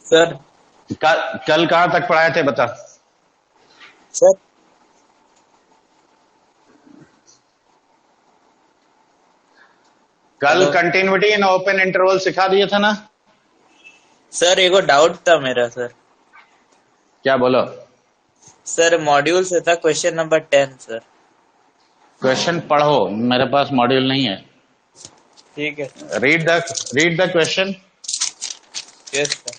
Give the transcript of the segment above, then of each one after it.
Sir. कल कहां तक पढ़ाए थे बता। सर कल hello. Continuity in open interval सिखा दिए थे ना। सर एगो डाउट था मेरा सर। क्या बोलो। सर मॉड्यूल से था क्वेश्चन नंबर 10 सर। क्वेश्चन पढ़ो, मेरे पास मॉड्यूल नहीं है। ठीक है। Read the read the question. Yes sir.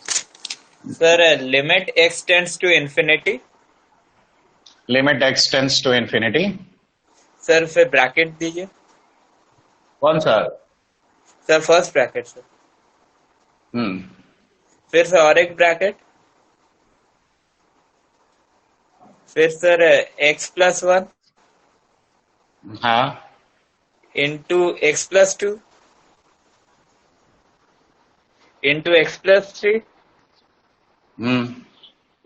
Sir limit X tends to infinity. Limit X tends to infinity. Sir फिर ब्रैकेट दीजिए। कौन सा। Sir first bracket sir. Hmm. फिर सर और एक ब्रैकेट। फिर सर x+1 हाँ। Into x+2 into x+3 hmm.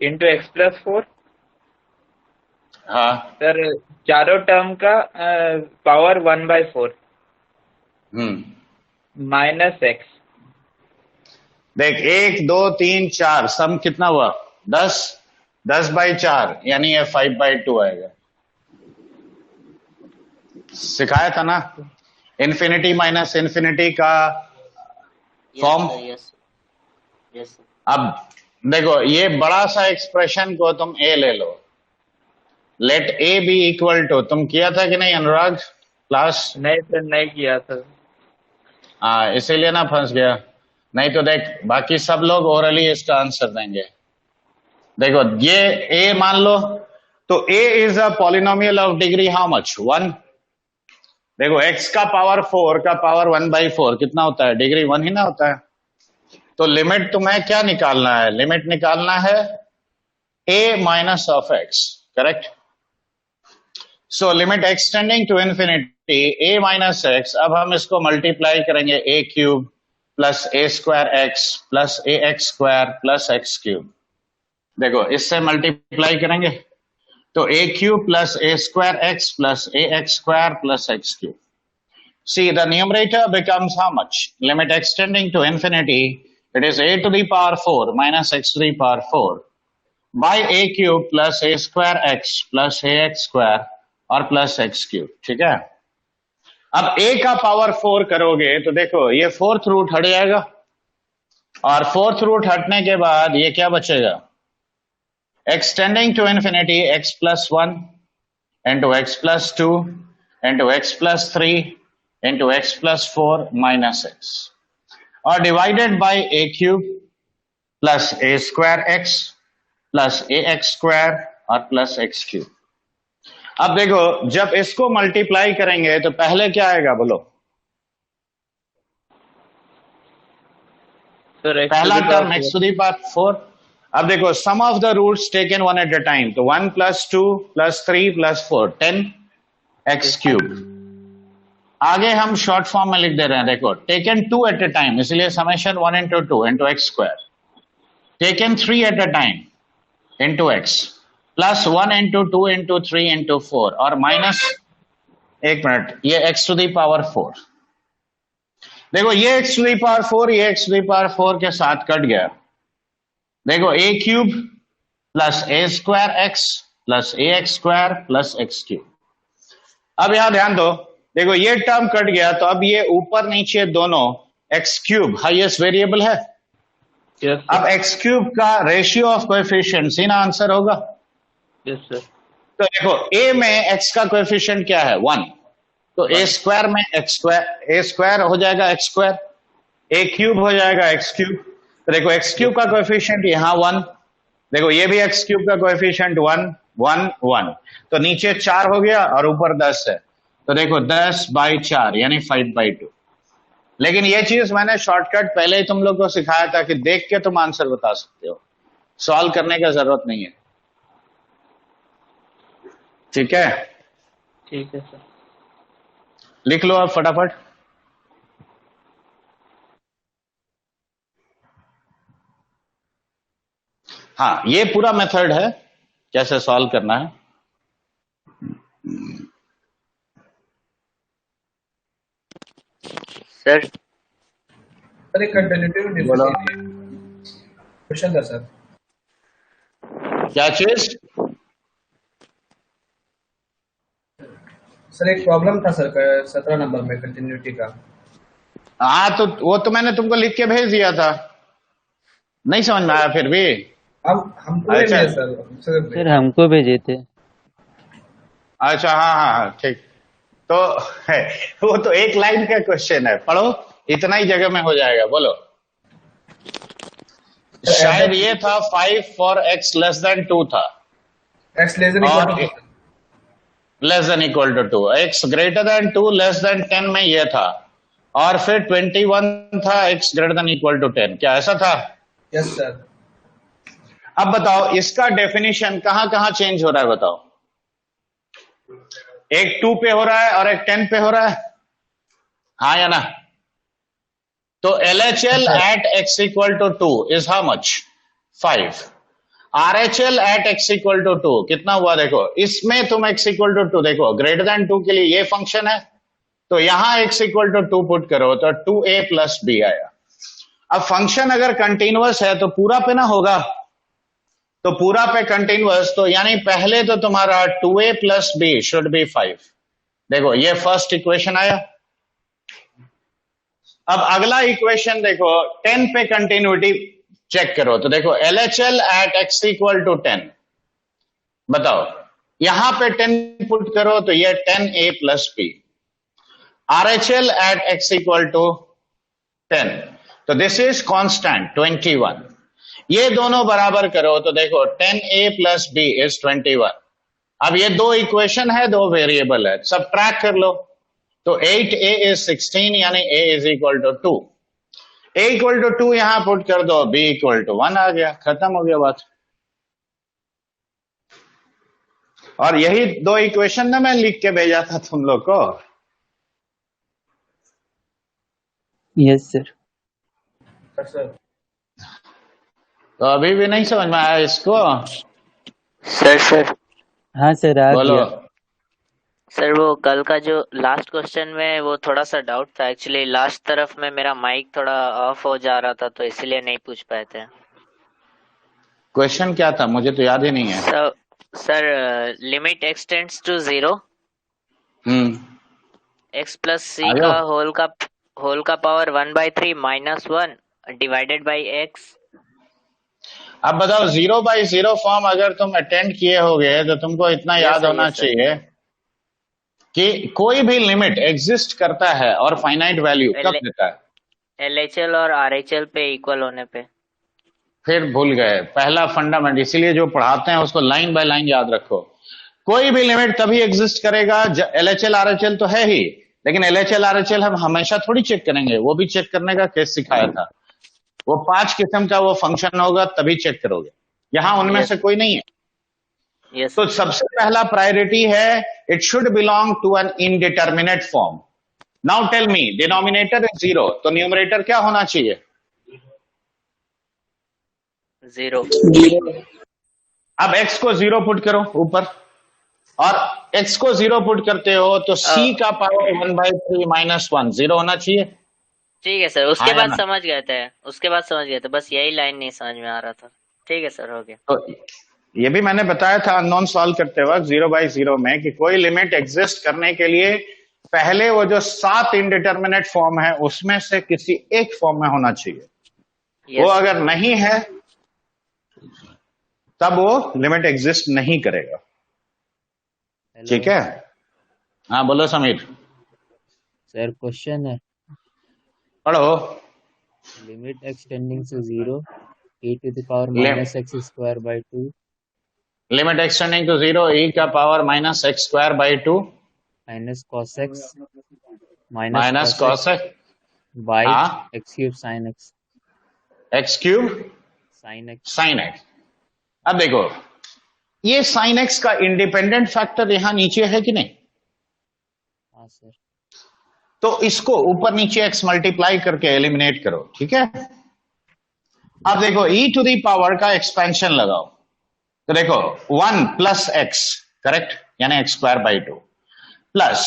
Into x+4। हाँ। सर चारों टर्म का पावर 1/4 हम्म। -x। देख, 1 2 3 4 सम कितना हुआ। 10। 10/4 यानी ये 5/2 आएगा। सिखाया था ना। इन्फिनिटी माइनस इन्फिनिटी का yes form. Sir yes yes sir. अब देखो, ये बड़ा सा एक्सप्रेशन को तुम ए ले लो। Let A B equal to, तुम किया था कि नहीं अनुराग क्लास। नहीं सर नहीं किया था। हाँ, इसीलिए ना फंस गया। नहीं तो देख, बाकी सब लोग ओरली इसका आंसर देंगे। देखो, ये ए मान लो, तो A is a polynomial of degree how much 1। देखो, एक्स का पावर 4 का पावर 1/4 कितना होता है, डिग्री 1 ही ना होता है। तो लिमिट तुम्हें क्या निकालना है, लिमिट निकालना है a minus of x. Correct. So limit extending to infinity a minus x. अब हम इसको मल्टीप्लाई करेंगे a³ plus a² x plus ax² plus x³। देखो, इससे मल्टीप्लाई करेंगे तो a³ plus a² x plus ax² plus x³। See, the numerator becomes how much? Limit extending to infinity, it is a to the power 4 minus x to the power 4 by a cube plus a square x plus ax square और plus x cube. ठीक है। अब a का power 4 करोगे तो देखो, ये fourth root हट जाएगा, और फोर्थ रूट हटने के बाद ये क्या बचेगा, extending to infinity x+1 into x+2 into x+3 into x+4 minus x और divided by a³ plus a²x plus ax² और प्लस x³। अब देखो, जब इसको मल्टीप्लाई करेंगे तो पहले क्या आएगा बोलो। सर x टू पहला the power term x 4। To the power 4। अब देखो, sum of the roots taken one at a time, तो 1+2+3+4 10x³। आगे हम शॉर्ट फॉर्म में लिख दे रहे हैं, देखो टेकन 2 एट अ टाइम, इसलिए summation 1 into 2 into x²। Taken 3 eight a time into x plus 1 into 2 into 3 into 4 और माइनस, एक मिनट, ये x टू दी पावर 4। देखो, ये x टू दी पावर 4 ये x टू दी पावर 4 के साथ cut गया। देखो, a³ plus a²x plus ax² plus x³। अब यहां ध्यान दो, देखो ये टर्म कट गया, तो अब ये ऊपर नीचे दोनों x³ हाईएस्ट वेरिएबल है। यस अब सर x³ का रेशियो ऑफ कोएफिशिएंट्स ही ना आंसर होगा। Yes sir. तो देखो, a में x का कोएफिशिएंट क्या है 1, तो a 1। स्क्वायर में a² हो जाएगा x², a³ हो जाएगा x³। तो देखो, x³ का कोएफिशिएंट यहाँ 1, देखो ये भी x³ का कोएफिशिएंट 1 1 1, तो नीचे 4 हो गया और ऊपर 10 है, तो देखो 10/4 यानी 5/2। लेकिन ये चीज मैंने शॉर्टकट पहले ही तुम लोग को सिखाया था कि देख के तुम आंसर बता सकते हो, सॉल्व करने का जरूरत नहीं है। ठीक है, ठीक है सर। लिख लो अब फटाफट। हाँ, ये पूरा मेथड है कैसे सॉल्व करना है। सर सर एक कंटिन्यूटी में बोलो। डिफिनेट क्वेश्चन था सर। क्या चीज? सर एक प्रॉब्लम था सर 17 नंबर में कंटिन्यूटी का। हाँ तो वो तो मैंने तुमको लिख के भेज दिया था, नहीं समझ में आया फिर भी? हमको नहीं अच्छा मिले सर, सर हमको भेजे थे। अच्छा, हाँ हाँ हाँ, ठीक। तो है, वो तो एक लाइन का क्वेश्चन है, पढ़ो, इतना ही जगह में हो जाएगा। बोलो। शायद ये था 5 फॉर x लेस देन 2 था, एक्स लेस देन और equal less than equal to 2, x greater than 2 less than 10 में ये था, और फिर 21 था x greater than equal to 10। क्या ऐसा था? Yes sir. अब बताओ इसका डेफिनेशन कहां कहां चेंज हो रहा है, बताओ। एक 2 पे हो रहा है और एक 10 पे हो रहा है, हाँ या ना? तो LHL at x equal to 2 is how much? 5. RHL at x equal to 2 कितना हुआ? देखो इसमें तुम x equal to 2 देखो, ग्रेटर देन 2 के लिए ये फंक्शन है, तो यहां x equal to 2 पुट करो तो 2a प्लस b आया। अब फंक्शन अगर कंटिन्यूअस है तो पूरा पे ना होगा, तो पूरा पे कंटिन्यूअस, तो यानी पहले तो तुम्हारा 2a plus b should be 5। देखो ये फर्स्ट इक्वेशन आया। अब अगला इक्वेशन देखो, 10 पे कंटिन्यूटी चेक करो, तो देखो LHL at x equal to 10, बताओ यहां पे 10 पुट करो तो ये 10a plus b। RHL at x equal to 10, तो दिस इज कांस्टेंट 21। ये दोनों बराबर करो तो देखो 10a प्लस b इज 21। अब ये दो इक्वेशन है, दो वेरिएबल है, सब ट्रैक कर लो, तो 8a इज 16, यानी a is equal to 2। a equal to 2 यहां पुट कर दो, b इक्वल टू 1 आ गया, खत्म हो गया बात। और यही दो इक्वेशन ना मैं लिख के भेजा था तुम लोग को। Yes sir. सर। तो अभी भी नहीं समझ में आया इसको? सर हाँ सर आ बोलो। गया। सर वो कल का जो लास्ट क्वेश्चन में वो थोड़ा सा डाउट था एक्चुअली, लास्ट तरफ में मेरा माइक थोड़ा ऑफ हो जा रहा था तो इसलिए नहीं पूछ पाए थे। क्वेश्चन क्या था, मुझे तो याद ही नहीं है। Sir limit X tends to 0, x plus C का होल का power 1/3 minus 1 divided by x। अब बताओ 0/0 फॉर्म अगर तुम अटेंड किए होगे तो तुमको इतना याद होना चाहिए कि कोई भी लिमिट एग्जिस्ट करता है और फाइनाइट वैल्यू कब देता है? LHL और RHL पे इक्वल होने पे। फिर भूल गए पहला फंडामेंट, इसीलिए जो पढ़ाते हैं उसको लाइन बाय लाइन याद रखो। कोई भी लिमिट तभी एग्जिस्ट करेगा, LHL RHL तो है ही, लेकिन LHL RHL हम हमेशा थोड़ी चेक करेंगे, वो भी चेक करने का केस सिखाया था। वो 5 किस्म का वो फंक्शन होगा तभी चेक करोगे, यहां उनमें से कोई नहीं है। तो सबसे पहला प्रायोरिटी है it should belong to an indeterminate form. Now tell me, denominator is 0, तो न्यूमरेटर क्या होना चाहिए? 0। अब x को 0 पुट करो ऊपर, और x को 0 पुट करते हो तो c का पावर 1/3 माइनस 1 0 होना चाहिए। ठीक है सर, उसके बाद समझ गए थे, बस यही लाइन नहीं समझ में आ रहा था। ठीक है सर, हो गया। तो ये भी मैंने बताया था अननोन सॉल्व करते वक्त 0/0 में कि कोई लिमिट एग्जिस्ट करने के लिए पहले वो जो 7 इनडिटर्मिनेट फॉर्म है उसमें से किसी एक फॉर्म में होना चाहिए। वो अगर नहीं है तब वो लिमिट एग्जिस्ट नहीं करेगा। ठीक है, हाँ बोलो समीर। सर क्वेश्चन है, पढ़ो। Limit extending to 0 e to the power minus x square by 2, limit extending to 0 e का power minus x square by 2 minus cos x माइनस cos x by x cube sin x, x cube sin x। अब देखो ये sin x का independent factor यहां नीचे है कि नहीं? हाँ सर। तो इसको ऊपर नीचे x मल्टीप्लाई करके एलिमिनेट करो, ठीक है। अब देखो e टू दी पावर का एक्सपेंशन लगाओ, तो देखो 1 प्लस x, करेक्ट, यानी x square by 2 plus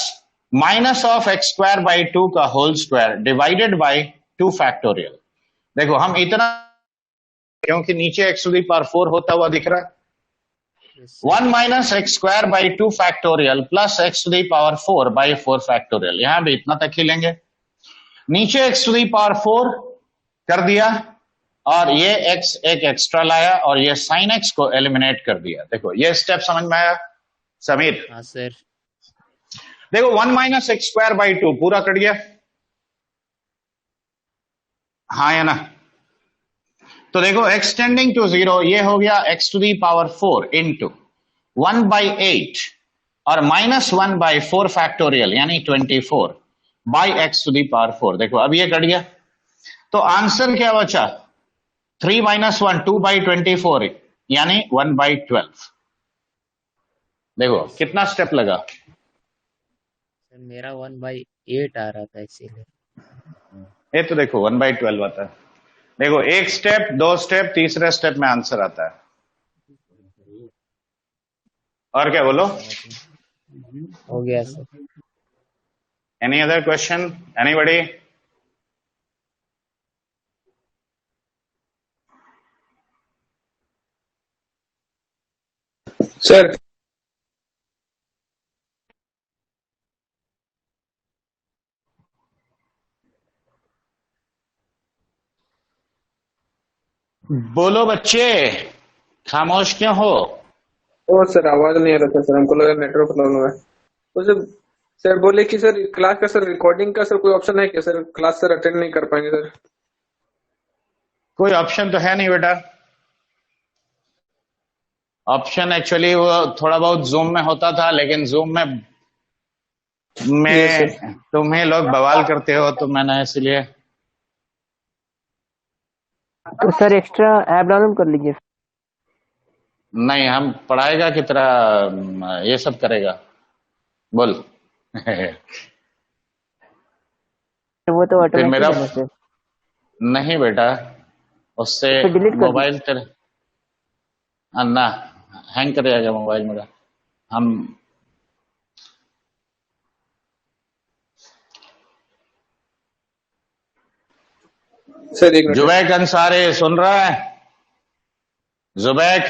minus of x square by 2 का whole square divided by 2 factorial. देखो हम इतना क्योंकि नीचे x to the power 4 होता हुआ दिख रहा है। Yes, sir. 1 minus x square by 2 factorial plus x to the power 4 by 4 factorial, यहां भी इतना तक ही लेंगे। नीचे x to the power 4 कर दिया और ये x एक एक्स्ट्रा लाया और ये sin x को एलिमिनेट कर दिया। देखो ये स्टेप समझ में आया समीर? हाँ सर। देखो 1 माइनस एक्स स्क्वायर बाई 2 पूरा कट गया, हाँ या ना? तो देखो x टेंडिंग टू 0 ये हो गया x to the power 4 into 1 by 8 और माइनस 1 बाई 4 फैक्टोरियल यानी 24 by x to the power 4। देखो अब ये कट गया, तो आंसर क्या बचा? 3 माइनस 1 2 बाई 24 यानी 1 बाई 12। देखो कितना स्टेप लगा? सर मेरा 1/8 आ रहा था इसीलिए। ये तो देखो 1 बाई 12 आता है। देखो एक स्टेप, दो स्टेप, तीसरे स्टेप में आंसर आता है। और क्या बोलो? हो गया sir. Any other question? Anybody? Sir बोलो बच्चे, खामोश क्यों हो? ओ सर आवाज नहीं आ रहा था सर, हमको लगा नेटवर्क प्रॉब्लम है। तो सर बोले कि सर क्लास का सर रिकॉर्डिंग का सर कोई ऑप्शन है क्या सर? क्लास सर अटेंड नहीं कर पाएंगे सर। कोई ऑप्शन तो है नहीं बेटा। ऑप्शन एक्चुअली वो थोड़ा बहुत जूम में होता था, लेकिन जूम में तुम्हें लोग बवाल करते हो तो मैंने इसलिए। तो सर एक्स्ट्रा ऐप डाउनलोड कर लीजिए। नहीं, हम पढ़ाएगा की तरह ये सब करेगा, बोल। वो तो फिर मेरा ऑटोमेटिक है सर। नहीं बेटा, उससे तो डिलीट कर मोबाइल तेरे ना हैंग कर जाएगा मोबाइल मेरा। हम सर एक मिनट। जुबैक अंसारी सुन रहा है? जुबैक,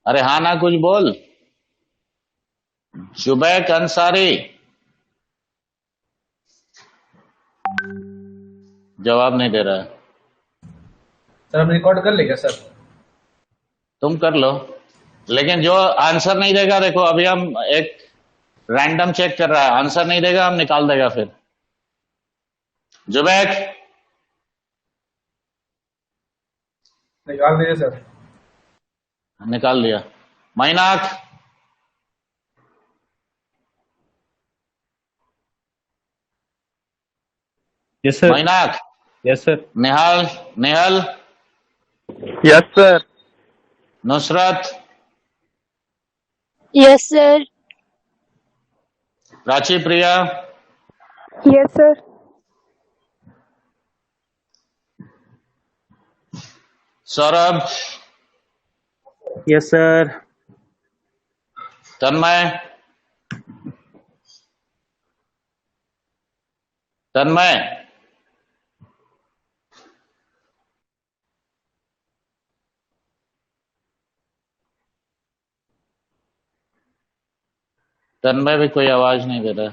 अरे हाँ ना कुछ बोल। जुबैक अंसारी जवाब नहीं दे रहा है। सर हम रिकॉर्ड कर लेंगे सर। तुम कर लो, लेकिन जो आंसर नहीं देगा, देखो अभी हम एक रैंडम चेक कर रहा है, आंसर नहीं देगा हम निकाल देगा फिर। जुबैक निकाल दीजिए सर। निकाल दिया। Mainak, yes sir. Mainak, yes sir. Nihal, Nihal, yes sir. Nusrat, yes sir. Prachi Priya, yes sir. Saurabh, yes sir. Tanmay, Tanmay, Tanmay भी कोई आवाज नहीं दे रहा।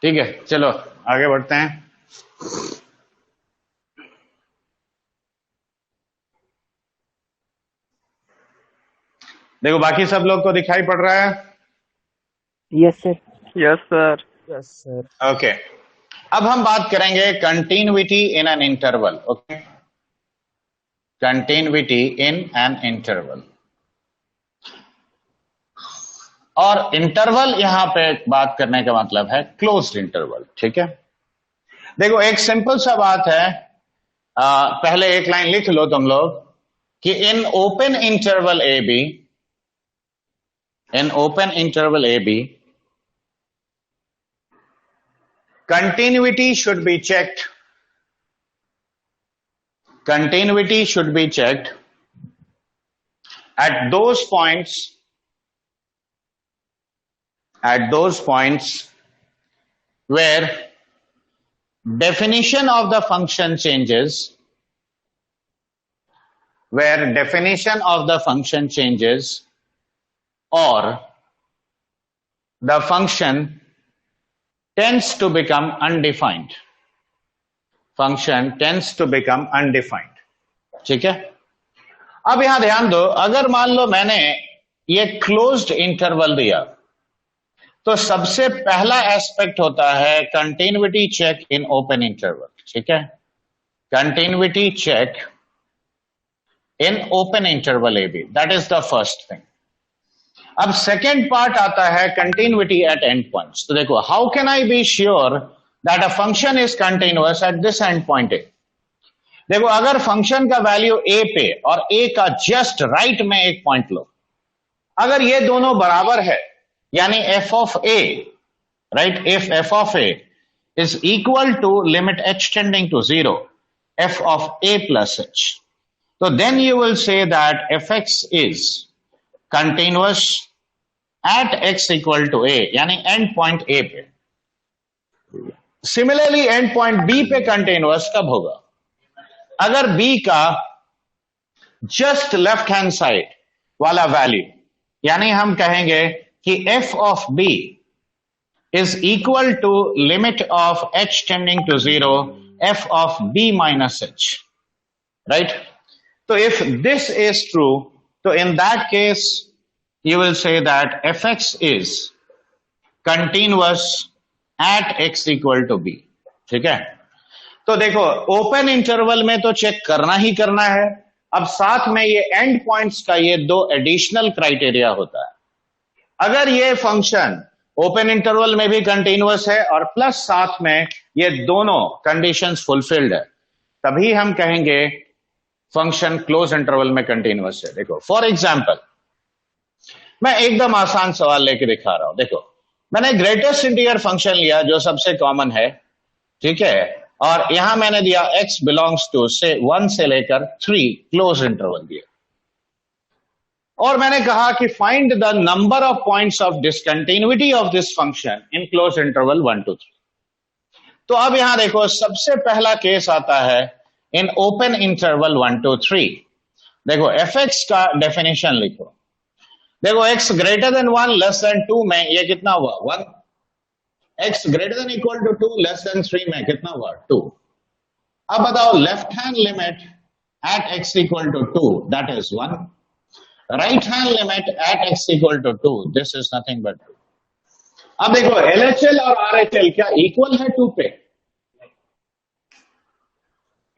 ठीक है, चलो आगे बढ़ते हैं। देखो बाकी सब लोग को दिखाई पड़ रहा है? Yes sir. Yes sir. Yes sir. Okay, अब हम बात करेंगे continuity in an interval. Okay, continuity in an interval. और इंटरवल यहां पे बात करने का मतलब है क्लोज्ड इंटरवल। ठीक है, देखो एक सिंपल सा बात है, पहले एक लाइन लिख लो तुम लोग कि in open interval a b, in open interval a b continuity should be checked. Continuity should be checked at those points where definition of the function changes, or the function tends to become undefined. ठीक है? अब यहां ध्यान दो, अगर मान लो मैंने ये क्लोज्ड इंटरवल दिया, तो सबसे पहला एस्पेक्ट होता है continuity check in open interval. ठीक है? Continuity check in open interval a b, that is the first thing. अब सेकेंड पार्ट आता है कंटिन्यूटी एट एंड पॉइंट्स. तो देखो, how can I be sure that a function is continuous at this end point a. देखो, अगर function का value ए पे और ए का जस्ट राइट में एक पॉइंट लो, अगर ये दोनों बराबर है, यानी F of A, right, if F of A is equal to limit H tending to 0 F of A plus H, तो then you will say that F x is continuous at x equal to A, यानी end point A पे. Similarly end point B पे continuous कब होगा? अगर B का just left hand side वाला value, यानी हम कहेंगे कि F of B is equal to limit of h tending to 0 F of b minus h, right. तो इफ दिस इज ट्रू, तो in that case you will say that fx is continuous at x equal to b. ठीक है? तो देखो, open interval में तो check करना ही करना है. अब साथ में ये एंड पॉइंट्स का ये दो एडिशनल क्राइटेरिया होता है. अगर ये फंक्शन ओपन इंटरवल में भी कंटिन्यूअस है और प्लस साथ में ये दोनों कंडीशंस फुलफिल्ड है, तभी हम कहेंगे फंक्शन क्लोज इंटरवल में कंटिन्यूअस है. देखो, फॉर एग्जाम्पल, मैं एकदम आसान सवाल लेके दिखा रहा हूं. देखो, मैंने ग्रेटेस्ट इंटीजर फंक्शन लिया जो सबसे कॉमन है. ठीक है? और यहां मैंने दिया x बिलोंग्स टू से 1 से लेकर 3 क्लोज इंटरवल दिया, और मैंने कहा कि find the number of points of discontinuity of this function in close interval 1 to 3. तो अब यहां देखो, सबसे पहला केस आता है इन ओपन इंटरवल 1 to 3. देखो, fx का डेफिनेशन लिखो. देखो, x greater than 1 less than 2 में ये कितना हुआ? 1. x greater than equal to 2 less than 3 में कितना हुआ? 2. अब बताओ, left hand limit at x equal to 2, that is 1. Right hand limit at x equal to 2, this is nothing but 2. अब देखो, LHL और RHL क्या इक्वल है 2 पे?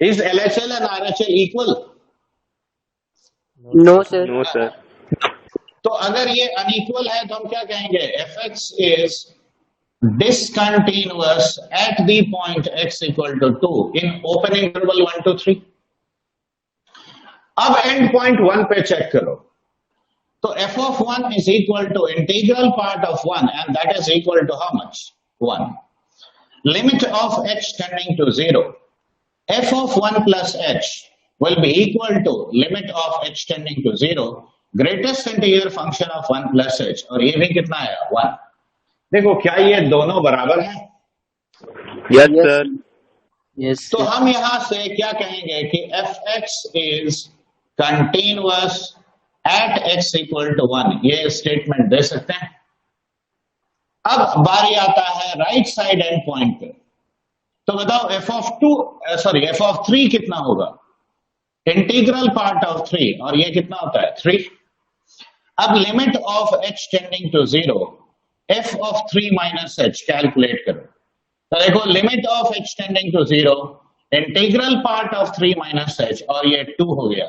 Is LHL and RHL equal? No sir. No sir. तो अगर ये unequal है तो हम क्या कहेंगे? fx is discontinuous at the point x equal to 2 in open interval 1 to 3. अब एंड पॉइंट 1 पे चेक करो. तो f of 1 is equal to integral part of 1 and that is equal to how much? 1. Limit of h tending to 0. f of 1 plus h will be equal to limit of h tending to 0 greatest integer function of 1 plus h, और ये भी कितना है? 1. देखो, क्या ये दोनों बराबर हैं? Yes sir. Yes. तो हम यहां से क्या कहेंगे कि fx is continuous at x equal to 1. ये स्टेटमेंट दे सकते हैं. अब बारी आता है राइट साइड एंड पॉइंट पे. तो बताओ, f of 3 कितना होगा? इंटीग्रल पार्ट ऑफ 3, और ये कितना होता है? 3. अब limit of h tending to 0 f of 3 minus h calculate करो. तो देखो, limit of h tending to 0 integral part of 3 minus h, और ये 2 हो गया.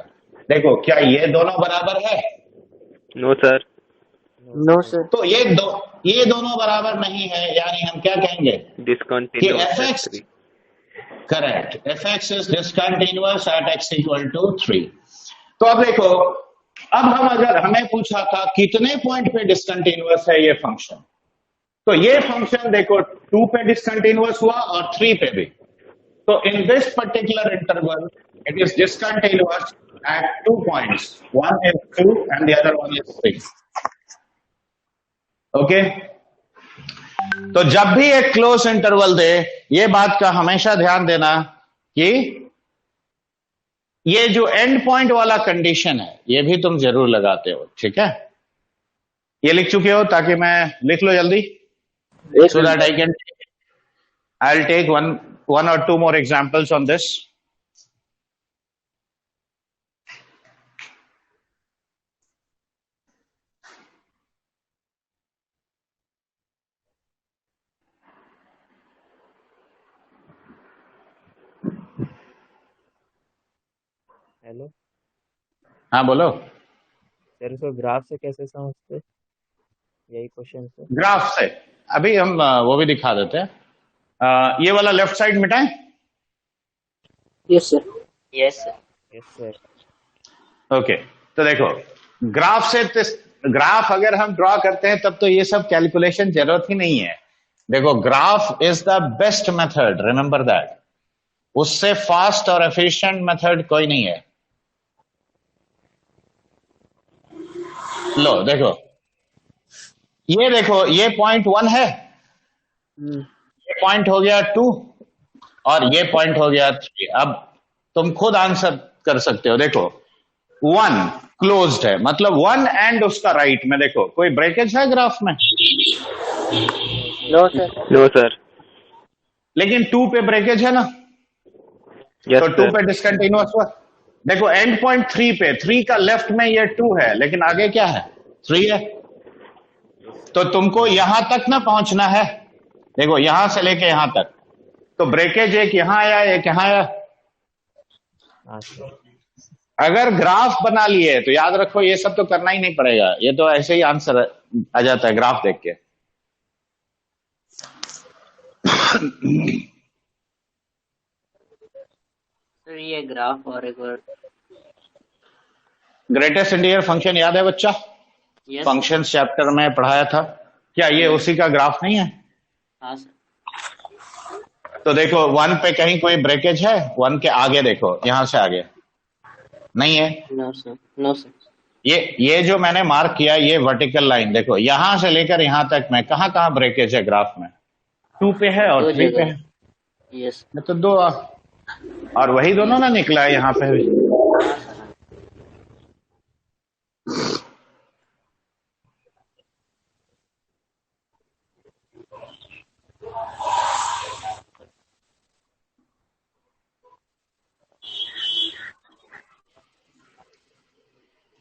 देखो, क्या ये दोनों बराबर है? No sir. No sir. तो ये दोनों बराबर नहीं है, यानी हम क्या कहेंगे? Discontinuous. कि fx, correct, fx is discontinuous at x equal to 3. तो अब देखो, अब अगर हमें पूछा था कितने पॉइंट पे डिसकंटिन्यूअस है ये फंक्शन, तो ये फंक्शन देखो 2 पे डिसकंटिन्यूअस हुआ और 3 पे भी. तो in this particular interval it is discontinuous at 2 points. One is 2 and the other one is 3. Okay? तो जब भी एक क्लोज इंटरवल दे, ये बात का हमेशा ध्यान देना कि ये जो एंड पॉइंट वाला कंडीशन है, ये भी तुम जरूर लगाते हो, ठीक है? ये लिख चुके हो ताकि मैं लिख लो जल्दी, so that I'll take one or two more examples on this. Hello हाँ बोलो। सर, इसको ग्राफ से कैसे समझते? यही क्वेश्चन से। ग्राफ से अभी हम वो भी दिखा देते हैं। ये वाला लेफ्ट साइड मिटाएं। Yes sir. Yes sir. Yes sir. Okay, तो देखो ग्राफ से ग्राफ अगर हम ड्रॉ करते हैं तब तो ये सब कैलकुलेशन जरूरत ही नहीं है। देखो graph is the best method, remember that. उससे फास्ट और एफिशिएंट मेथड कोई नहीं है। लो देखो, ये पॉइंट 1 है, ये पॉइंट हो गया 2 और ये पॉइंट हो गया 3। अब तुम खुद आंसर कर सकते हो। देखो 1 क्लोज्ड है, मतलब 1 एंड उसका राइट में देखो कोई ब्रेकेज है ग्राफ में? No sir. No sir. लेकिन 2 पे ब्रेकेज है ना? यस तो 2 सर। पे डिसकंटिन्यूअस हुआ। देखो एंड पॉइंट 3 पे, 3 का लेफ्ट में ये 2 है, लेकिन आगे क्या है? 3 है। तो तुमको यहां तक ना पहुंचना है। देखो यहां से लेके यहां तक, तो ब्रेकेज एक यहां आया, एक यहां आया। हाँ सर। अगर ग्राफ बना लिए तो याद रखो ये सब तो करना ही नहीं पड़ेगा, ये तो ऐसे ही आंसर आ जाता है ग्राफ देख के। सर ये ग्राफ और एक बार। ग्रेटेस्ट इंटीजर फंक्शन याद है बच्चा? यस। फंक्शंस चैप्टर में पढ़ाया था। क्या ये उसी का ग्राफ नहीं है? हाँ सर। तो देखो 1 पे कहीं कोई ब्रेकेज है? 1 के आगे देखो, यहां से आगे नहीं है। No sir. No sir. ये जो मैंने मार्क किया, ये वर्टिकल लाइन देखो, यहां से लेकर यहां तक में कहां कहां ब्रेकेज है ग्राफ में? 2 पे है और 3 पे है। यस। तो 2 और वही दोनों ना निकला है यहां पे भी।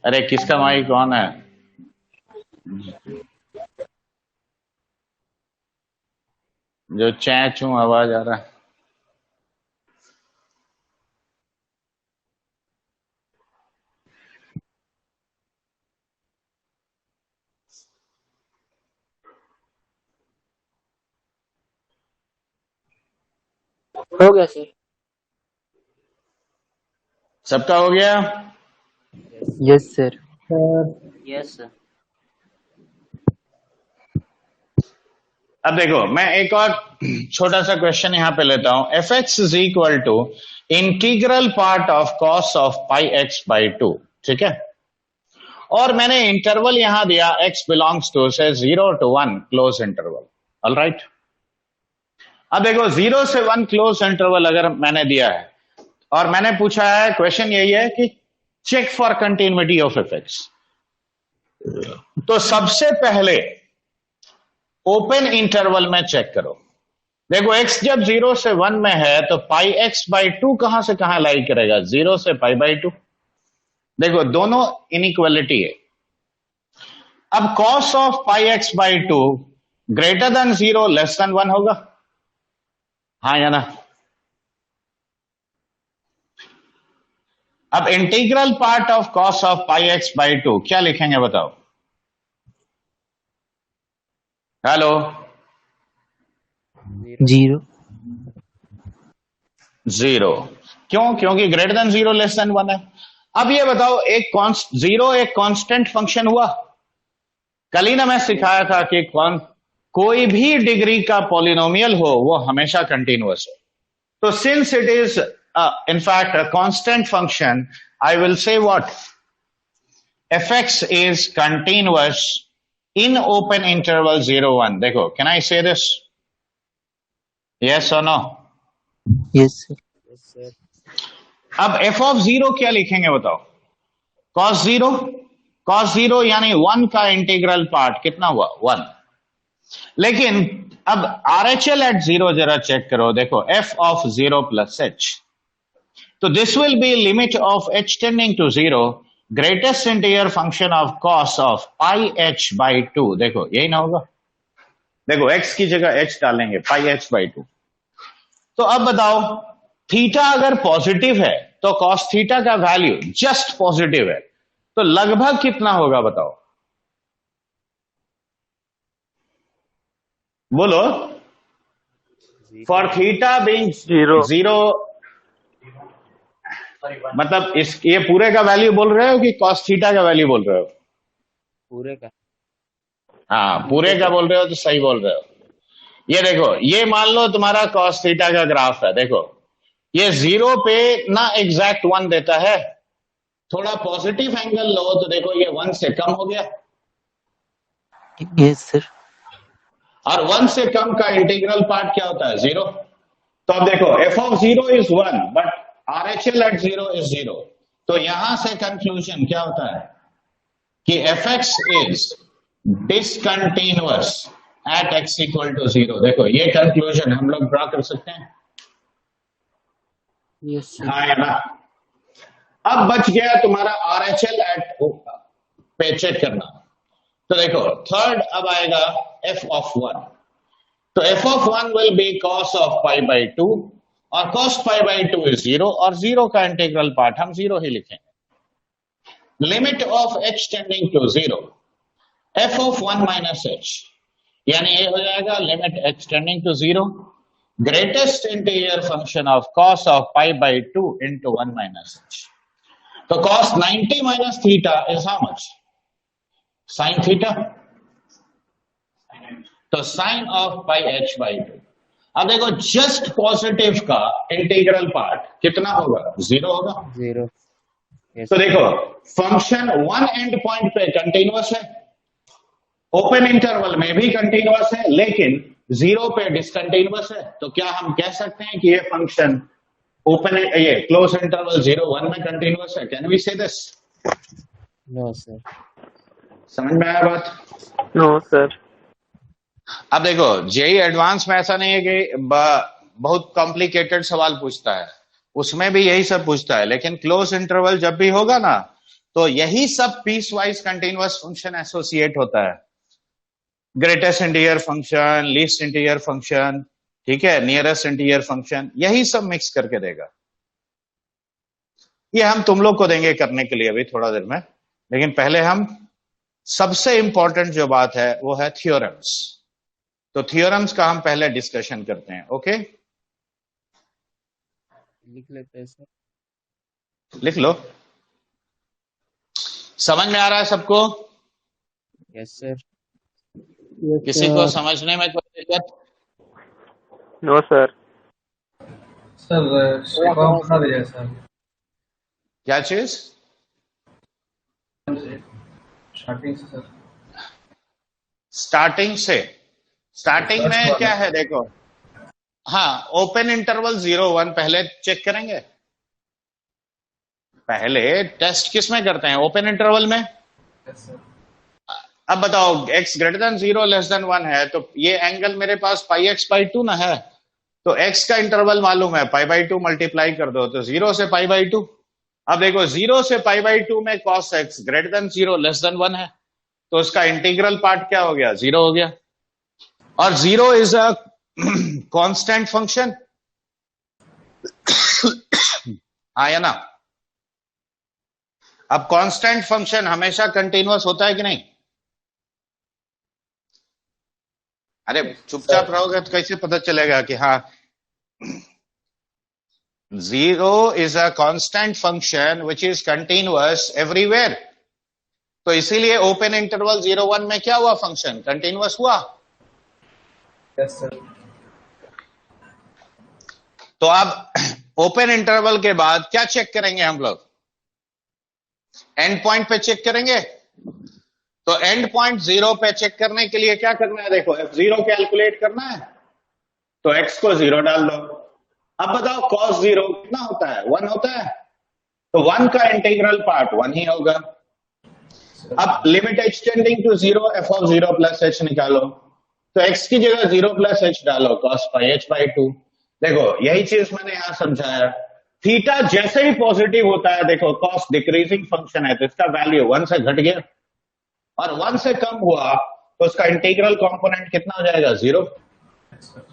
अरे किसका माइक ऑन है? जो चैं चूं आवाज आ रहा है। हो गया सर। सबका हो गया? Yes sir. Yes sir. अब देखो मैं एक और छोटा सा क्वेश्चन यहां पे लेता हूं। F x is equal to integral part of cos of pi x by 2, ठीक है? और मैंने इंटरवल यहां दिया x बिलोंग्स टू से 0 to 1 close interval. All right, अब देखो 0 से 1 क्लोज इंटरवल अगर मैंने दिया है और मैंने पूछा है, क्वेश्चन यही है कि check for continuity of F x, तो सबसे पहले ओपन इंटरवल में चेक करो। देखो x जब 0 से 1 में है तो पाई एक्स बाई 2 कहां से कहां लाई करेगा? 0 से पाई बाई 2। देखो दोनों इनइक्वालिटी है। अब cos of pi x by 2 greater than 0 less than 1 होगा, हाँ या ना? अब integral part of cos of pi x by 2 क्या लिखेंगे बताओ? हेलो? 0। क्यों? क्योंकि ग्रेटर देन 0 लेस देन 1 है। अब ये बताओ, एक 0 एक कांस्टेंट फंक्शन हुआ? कल ही ना मैं सिखाया था कि कोई भी डिग्री का पॉलिनोमियल हो वो हमेशा कंटिन्यूअस हो। तो since it is in fact a constant function, I will say what? fx is continuous in open interval 0 1. देखो, can I say this? Yes or no? Yes, sir. Yes, sir. अब f of 0 क्या लिखेंगे बताओ? cos 0, cos 0 यानी 1 का integral part कितना हुआ? 1. लेकिन अब RHL at 0 जरा चेक करो, देखो f of 0 plus h. तो this will be limit of h tending to 0, greatest integer function of cos of pi h by 2. देखो यही ना होगा? देखो x की जगह h डालेंगे, pi h by 2. तो अब बताओ, थीटा अगर पॉजिटिव है तो cos थीटा का वैल्यू जस्ट पॉजिटिव है, तो लगभग कितना होगा बताओ? बोलो. फॉर थीटा बीइंग जीरो, मतलब इस ये पूरे का वैल्यू बोल रहे हो कि cos थीटा का वैल्यू बोल रहे हो? पूरे का। हाँ, पूरे का बोल रहे हो तो सही बोल रहे हो. ये देखो, ये मान लो तुम्हारा cos थीटा का ग्राफ है. देखो ये 0 पे ना एग्जैक्ट 1 देता है, थोड़ा पॉजिटिव एंगल लो तो देखो ये 1 से कम हो गया. Yes, sir. और 1 से कम का इंटीग्रल पार्ट क्या होता है? 0. तो अब देखो f of 0 is 1 but RHL at 0 is 0. तो यहां से कंक्लूजन क्या होता है कि fx is discontinuous at x equal to 0. देखो ये कंक्लूजन हम लोग ड्रा कर सकते हैं. Yes, sir. हाँ है ना? अब बच गया तुम्हारा RHL at पे चेक करना. तो देखो थर्ड अब आएगा f of 1. तो f of 1 will be cos of pi by 2, और cos pi by 2 is 0, और 0 का इंटीग्रल पार्ट हम 0 ही लिखेंगे. Limit of h tending to 0, f of 1 minus h, यानी ये हो जाएगा limit h tending to 0, greatest integer function of cos of pi by 2 into 1 minus h. तो cos 90 minus theta is how much? Sin theta. तो sine of pi h by 2. अब देखो just positive का integral part कितना होगा? 0 होगा. 0. Yes. तो देखो फंक्शन वन एंड पॉइंट पे कंटिन्यूअस है, ओपन इंटरवल में भी कंटिन्यूअस है, लेकिन 0 पे डिसकंटिन्यूअस है. तो क्या हम कह सकते हैं कि ये फंक्शन ओपन ये क्लोज इंटरवल 0 1 में कंटिन्यूअस है? कैन वी से दिस? No, sir. समझ में आया बात? No, sir. अब देखो जेई एडवांस में ऐसा नहीं है कि बहुत कॉम्प्लिकेटेड सवाल पूछता है, उसमें भी यही सब पूछता है, लेकिन क्लोज इंटरवल जब भी होगा ना तो यही सब piece wise continuous function associate होता है. Greatest integer function, least integer function, ठीक है, नियरेस्ट इंटीजर फंक्शन, यही सब मिक्स करके देगा. ये हम तुम लोग को देंगे करने के लिए अभी थोड़ा देर में, लेकिन पहले हम सबसे इंपॉर्टेंट जो बात है वो है थ्योरम्स. तो थ्योरम्स का हम पहले डिस्कशन करते हैं. ओके, लिख लेते हैं सर. लिख लो. समझ में आ रहा है सबको? Yes sir. Yes, किसी sir. को समझने में कोई दिक्कत? No, sir. सर शिकवा बना दिया सर क्या चीज? स्टार्टिंग से सर. स्टार्टिंग से. स्टार्टिंग में क्या है देखो, हाँ ओपन इंटरवल 0 1 पहले चेक करेंगे. पहले टेस्ट किस में करते हैं? ओपन इंटरवल में. अब बताओ x greater then 0 less than 1 है, तो ये एंगल मेरे पास पाई x बाई 2 ना है, तो x का इंटरवल मालूम है, पाई बाई 2 मल्टीप्लाई कर दो तो 0 से पाई बाई 2. अब देखो 0 से पाई बाई 2 में cos x greater then 0 less than 1 है, तो उसका इंटीग्रल पार्ट क्या हो गया? 0 हो गया. और 0 इज अ कांस्टेंट फंक्शन, आया ना? अब कांस्टेंट फंक्शन हमेशा कंटिन्यूअस होता है कि नहीं? अरे चुपचाप रहोगे तो कैसे पता चलेगा कि हाँ 0 is a constant function which is continuous everywhere. तो इसीलिए ओपन इंटरवल 0 1 में क्या हुआ? फंक्शन कंटिन्यूअस हुआ. Yes sir. तो अब ओपन इंटरवल के बाद क्या चेक करेंगे हम लोग? एंड पॉइंट पे चेक करेंगे। तो एंड पॉइंट 0 पे चेक करने के लिए क्या करना है, देखो f0 कैलकुलेट करना है, तो x को 0 डाल दो। अब बताओ cos 0 कितना होता है, 1 होता है, तो 1 का इंटीग्रल पार्ट 1 ही होगा। अब limit extending to 0 f of 0 plus h निकालो, तो x की जगह 0 प्लस h डालो, cos pi h by 2। देखो यही चीज मैंने यहां समझाया, थीटा जैसे ही पॉजिटिव होता है, देखो cos डिक्रीजिंग फंक्शन है तो इसका वैल्यू 1 से घट गया, और 1 से कम हुआ तो उसका इंटीग्रल कंपोनेंट कितना हो जाएगा, 0।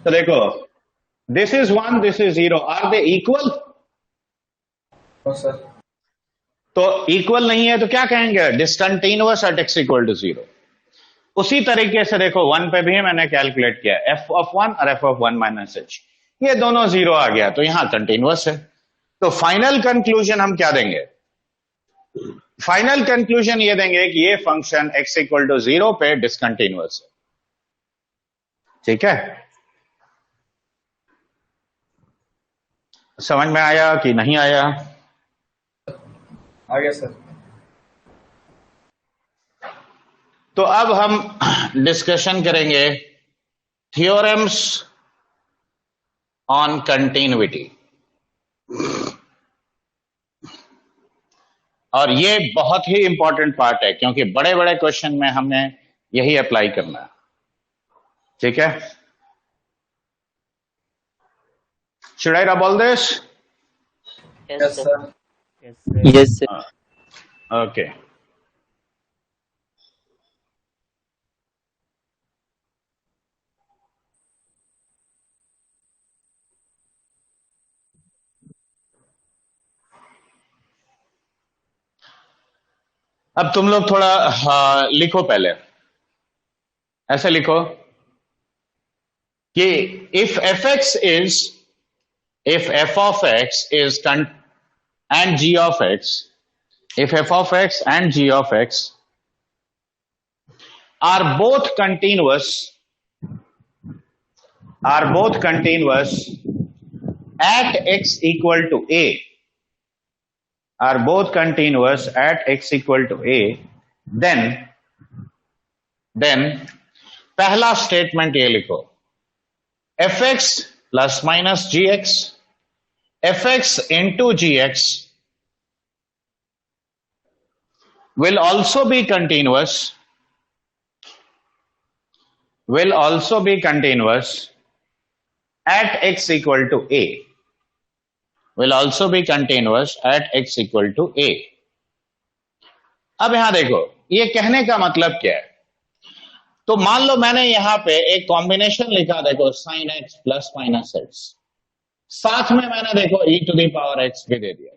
तो देखो this is 1, this is 0, are they equal? तो इक्वल नहीं है तो क्या कहेंगे, discontinuous at x equal to 0। उसी तरीके से देखो 1 पे भी मैंने कैलकुलेट किया, f of 1 और f of 1 माइनस h, ये दोनों 0 आ गया तो यहां कंटिन्यूअस है। तो फाइनल कंक्लूजन हम क्या देंगे, फाइनल कंक्लूजन ये देंगे कि ये फंक्शन x इक्वल टू 0 पे डिसकंटिन्यूअस है। ठीक है, समझ में आया कि नहीं आया? आ गया सर। तो अब हम डिस्कशन करेंगे थ्योरम्स ऑन कंटिन्यूटी, और ये बहुत ही इंपॉर्टेंट पार्ट है क्योंकि बड़े बड़े क्वेश्चन में हमें यही अप्लाई करना है। ठीक है, should I double this? Yes, sir. Yes, sir. Yes, sir. Okay. अब तुम लोग थोड़ा लिखो, पहले ऐसे लिखो कि if f of x is and g of x, if f of x and g of x are both continuous at x equal to a, are both continuous at x equal to a, then पहला statement ये लिखो, fx plus minus gx, fx into gx will also be continuous at x equal to a, will also be continuous at x equal to a। अब यहां देखो ये कहने का मतलब क्या है, तो मान लो मैंने यहां पे एक कॉम्बिनेशन लिखा, देखो sin x plus minus x, साथ में मैंने देखो e to the power x भी दे दिया।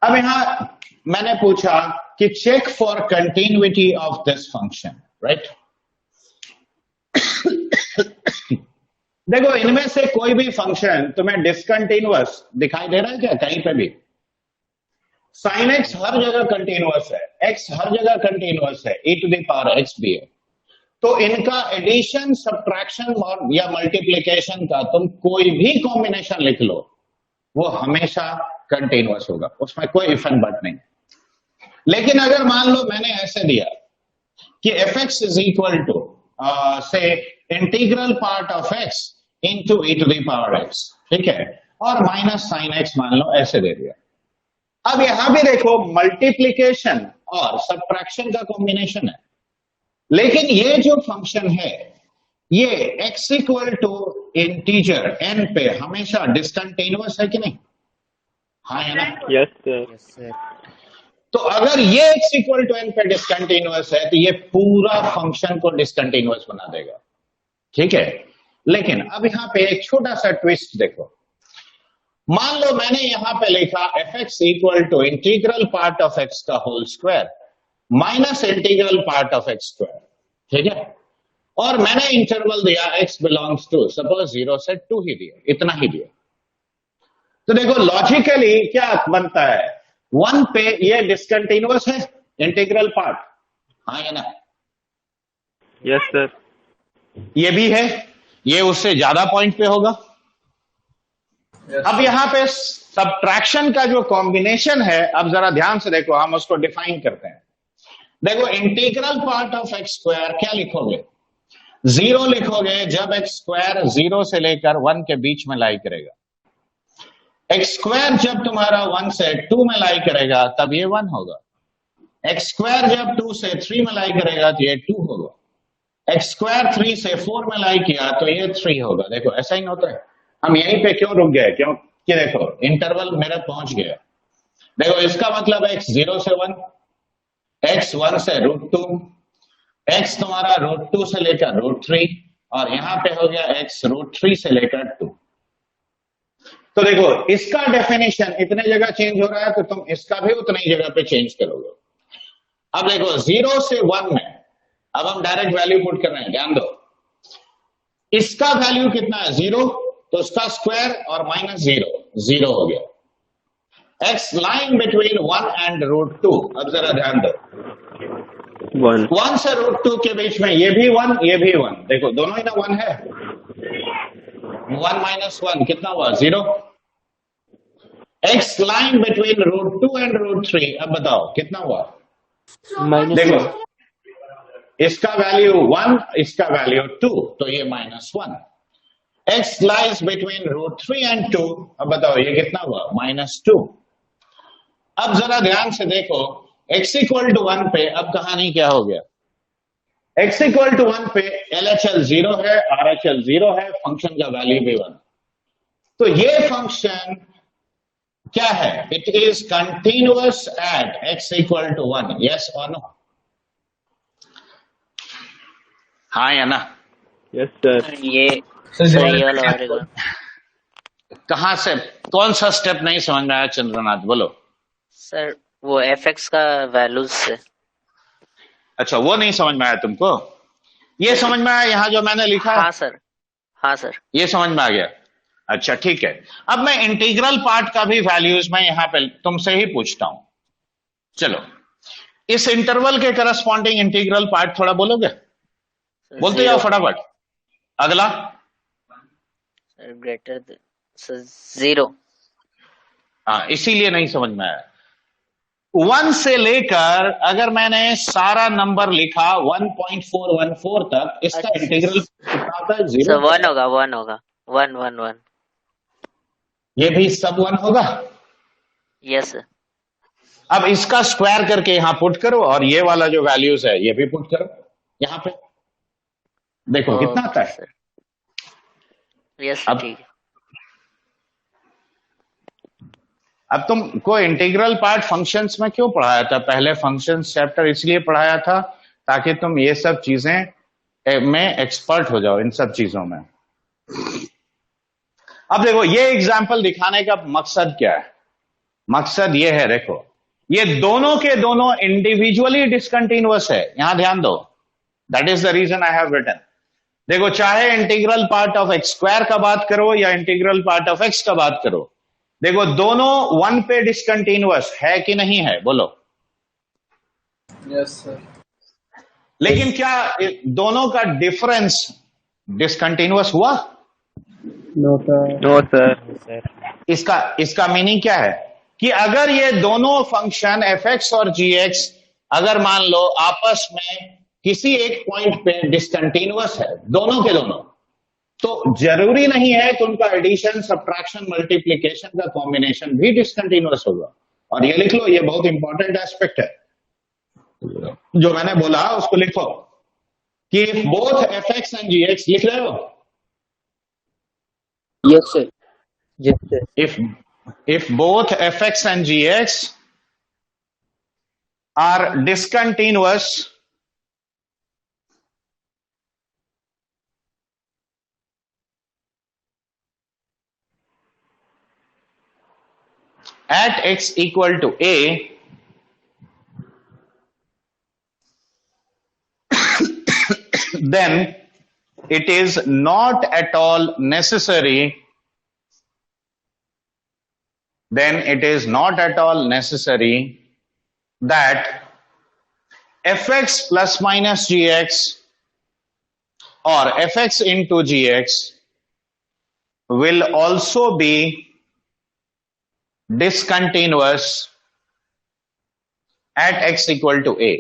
अब यहां मैंने पूछा कि check for continuity of this function, right. देखो इनमें से कोई भी फंक्शन तुम्हें डिसकंटिन्यूअस दिखाई दे रहा है क्या कहीं पे भी? sin x हर जगह कंटिन्यूअस है, x हर जगह कंटिन्यूअस है, e to the power x भी है, तो इनका एडिशन, सब्ट्रैक्शन या मल्टीप्लिकेशन का तुम कोई भी कॉम्बिनेशन लिख लो, वो हमेशा कंटिन्यूअस होगा, उसमें कोई इफ एंड बट नहीं। लेकिन अगर मान लो मैंने ऐसे दिया कि fx इज इक्वल टू से integral part of x into e to the power x, ठीक है, और माइनस साइन x मान लो ऐसे दे दिया। अब यहां भी देखो मल्टीप्लिकेशन और सब्ट्रैक्शन का कॉम्बिनेशन है, लेकिन ये जो फंक्शन है ये x equal to integer n पे हमेशा डिसकंटिन्यूअस है कि नहीं? हाँ है ना? Yes, sir. Yes, sir. तो अगर ये x इक्वल टू n पे डिसकंटिन्यूअस है तो ये पूरा फंक्शन को डिसकंटिन्यूअस बना देगा। ठीक है, लेकिन अब यहां पे एक छोटा सा ट्विस्ट देखो, मान लो मैंने यहां पे लिखा fx equal to integral part of x का whole square minus integral part of x square, ठीक है, और मैंने इंटरवल दिया x बिलोंग्स टू सपोज 0 से 2 ही दिया, इतना ही दिया। तो देखो लॉजिकली क्या बनता है, 1 पे ये डिसकंटिन्यूअस है इंटीग्रल पार्ट, हाँ या ना? Yes, sir. ये भी है, ये उससे ज्यादा पॉइंट पे होगा, अब यहां पे सब्ट्रैक्शन का जो कॉम्बिनेशन है, अब जरा ध्यान से देखो, हम उसको डिफाइन करते हैं। देखो, integral part of x square क्या लिखोगे? 0 लिखोगे जब एक्स स्क्वायर 0 से लेकर 1 के बीच में लाई करेगा। एक्स स्क्वायर जब तुम्हारा 1 से 2 में लाई करेगा तब ये 1 होगा। एक्स स्क्वायर जब 2 से 3 में लाई करेगा तो ये 2 होगा। एक्स स्क्वायर 3 से 4 में लाई किया तो ये 3 होगा। देखो, ऐसा ही होता है। हम यहीं पे क्यों रुक गए? क्योंकि देखो, इंटरवल मेरा पहुंच गया। देखो, इसका मतलब x 0 से 1, x 1 से √2, x तुम्हारा √2 से लेकर √3, और यहां पे हो गया x √3 से लेकर 2। तो देखो, इसका डेफिनेशन इतने जगह चेंज हो रहा है तो तुम इसका भी उतनी ही जगह पे चेंज करोगे। अब देखो, 0 से 1 में अब हम डायरेक्ट वैल्यू पुट कर रहे हैं। ध्यान दो, इसका वैल्यू कितना है? 0, तो उसका स्क्वायर और -0, 0 हो गया। x line between 1 and √2। अब जरा ध्यान दो, 1 से √2 के बीच में ये भी 1, ये भी 1। देखो, दोनों ही ना 1 है। 1 - 1 कितना हुआ? 0। x लाइन बिटवीन √2 एंड √3, अब बताओ कितना हुआ? देखो, इसका वैल्यू 1, इसका वैल्यू 2, तो ये -1। x lies between √3 and 2, अब बताओ ये कितना हुआ? -2। अब जरा ध्यान से देखो, x = 1 पे अब कहानी क्या हो गया? x = 1 पे LHL 0 है, RHL 0 है, फंक्शन का वैल्यू भी 1। तो ये फंक्शन क्या है? It is continuous eight x = 1। Yes और नो? हाँ या ना? Yes sir. ये सही वाला आएगा। कहां से, कौन सा स्टेप नहीं समझ में आया चंद्रनाथ? बोलो सर, वो fx का वैल्यूज से। अच्छा, वो नहीं समझ में आया तुमको? ये समझ में आया यहां जो मैंने लिखा? हाँ सर, हाँ सर, ये समझ में आ गया। अच्छा, ठीक है। अब मैं इंटीग्रल पार्ट का भी वैल्यूज मैं यहां पे तुमसे ही पूछता हूं। चलो, इस इंटरवल के करस्पॉन्डिंग इंटीग्रल पार्ट थोड़ा बोलोगे? बोलते जाओ फटाफट। अगला ग्रेटर 0। हाँ, इसीलिए नहीं समझ में आया। 1 से लेकर अगर मैंने सारा नंबर लिखा 1.414 तक, इसका इंटीग्रल कितना होता है? 0। 1 होगा, 1 होगा, 1 1 1। ये भी सब 1 होगा। Yes sir. अब इसका स्क्वायर करके यहां पुट करो, और ये वाला जो वैल्यूज है ये भी पुट करो यहां पे। देखो कितना आता है। यस, ठीक है। अब तुमको इंटीग्रल पार्ट फंक्शंस में क्यों पढ़ाया था? पहले फंक्शंस चैप्टर इसलिए पढ़ाया था ताकि तुम ये सब चीजें में एक्सपर्ट हो जाओ, इन सब चीजों में। अब देखो, ये एग्जाम्पल दिखाने का मकसद क्या है? मकसद ये है, देखो, ये दोनों के दोनों इंडिविजुअली डिसकंटिन्यूअस है। यहां ध्यान दो, that is the reason I have written. देखो, चाहे integral part of x square का बात करो या इंटीग्रल पार्ट ऑफ x का बात करो, देखो दोनों 1 पे डिसकंटिन्यूअस है कि नहीं है? बोलो। Yes sir. लेकिन क्या दोनों का डिफरेंस डिसकंटिन्यूअस हुआ? No sir. इसका मीनिंग क्या है कि अगर ये दोनों फंक्शन fx और gx अगर मान लो आपस में किसी एक पॉइंट पे डिसकंटिन्यूअस है, दोनों के दोनों, तो जरूरी नहीं है कि उनका एडिशन, सब्ट्रैक्शन, मल्टीप्लिकेशन का कॉम्बिनेशन भी डिसकंटिन्यूअस होगा। और ये लिख लो, ये बहुत इंपॉर्टेंट एस्पेक्ट है जो मैंने बोला, उसको लिखो कि बोथ fx एंड gx, लिख रहे हो? Yes, sir. Yes, sir. If both fx and gx are discontinuous, at x equal to a, then it is not at all necessary, that fx plus minus gx or fx into gx will also be discontinuous at x equal to a।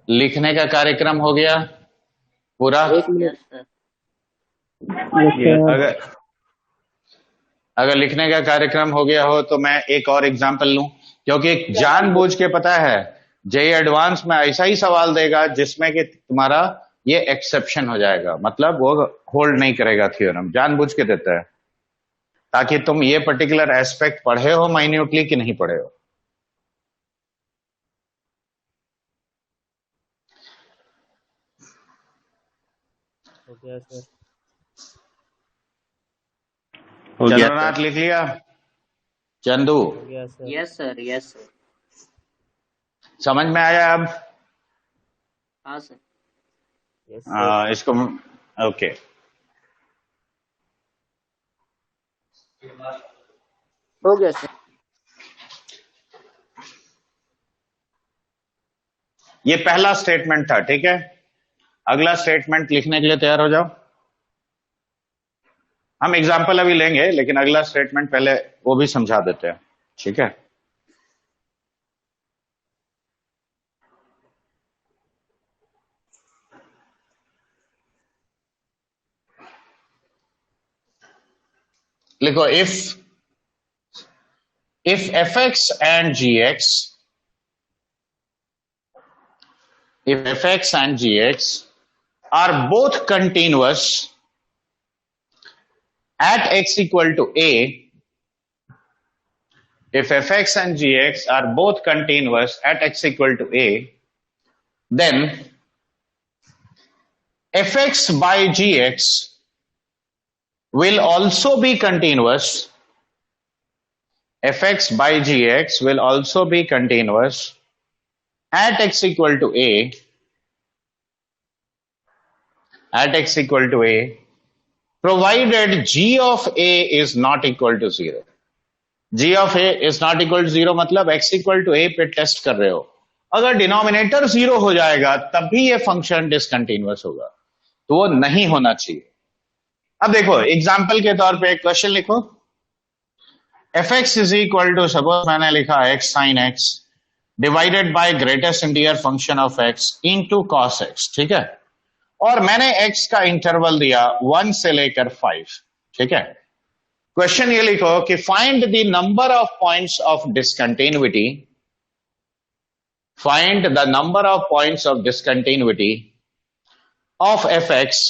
लिखने का कार्यक्रम हो गया पूरा। अगर लिखने का कार्यक्रम हो गया हो तो मैं एक और एग्जांपल लूं, क्योंकि जानबूझ के पता है जेईई एडवांस में ऐसा ही सवाल देगा जिसमें कि तुम्हारा ये एक्सेप्शन हो जाएगा, मतलब वो होल्ड नहीं करेगा थ्योरम, जानबूझ के देता है ताकि तुम ये पर्टिकुलर एस्पेक्ट पढ़े हो माइन्यूटली कि नहीं पढ़े हो। हो गया सर। चंद्रनाथ लिख लिया? चंदू हो गया sir. Yes sir, yes sir. समझ में आया अब? हाँ सर। Yes sir. इसको ओके। हो गया सर। ये पहला स्टेटमेंट था, ठीक है। अगला स्टेटमेंट लिखने के लिए तैयार हो जाओ। हम एग्जाम्पल अभी लेंगे लेकिन अगला स्टेटमेंट पहले वो भी समझा देते हैं, ठीक है। लिखो if fx and gx are both continuous at x equal to a, if fx and gx are both continuous at x equal to a, then fx by gx will also be continuous. Fx by gx will also be continuous at x equal to a, provided g of a is not equal to 0. g of a is not equal to 0 मतलब x equal to a पे test कर रहे हो, अगर denominator 0 हो जाएगा तब भी ये फंक्शन डिसकंटिन्यूअस होगा, तो वो नहीं होना चाहिए। अब देखो एग्जाम्पल के तौर पे एक क्वेश्चन लिखो, fx is equal to, suppose मैंने लिखा x sin x divided by greatest integer function of x into cos x, ठीक है। और मैंने x का इंटरवल दिया 1 से लेकर 5, ठीक है। क्वेश्चन ये लिखो कि find the number of points of discontinuity, find the number of points of discontinuity of fx।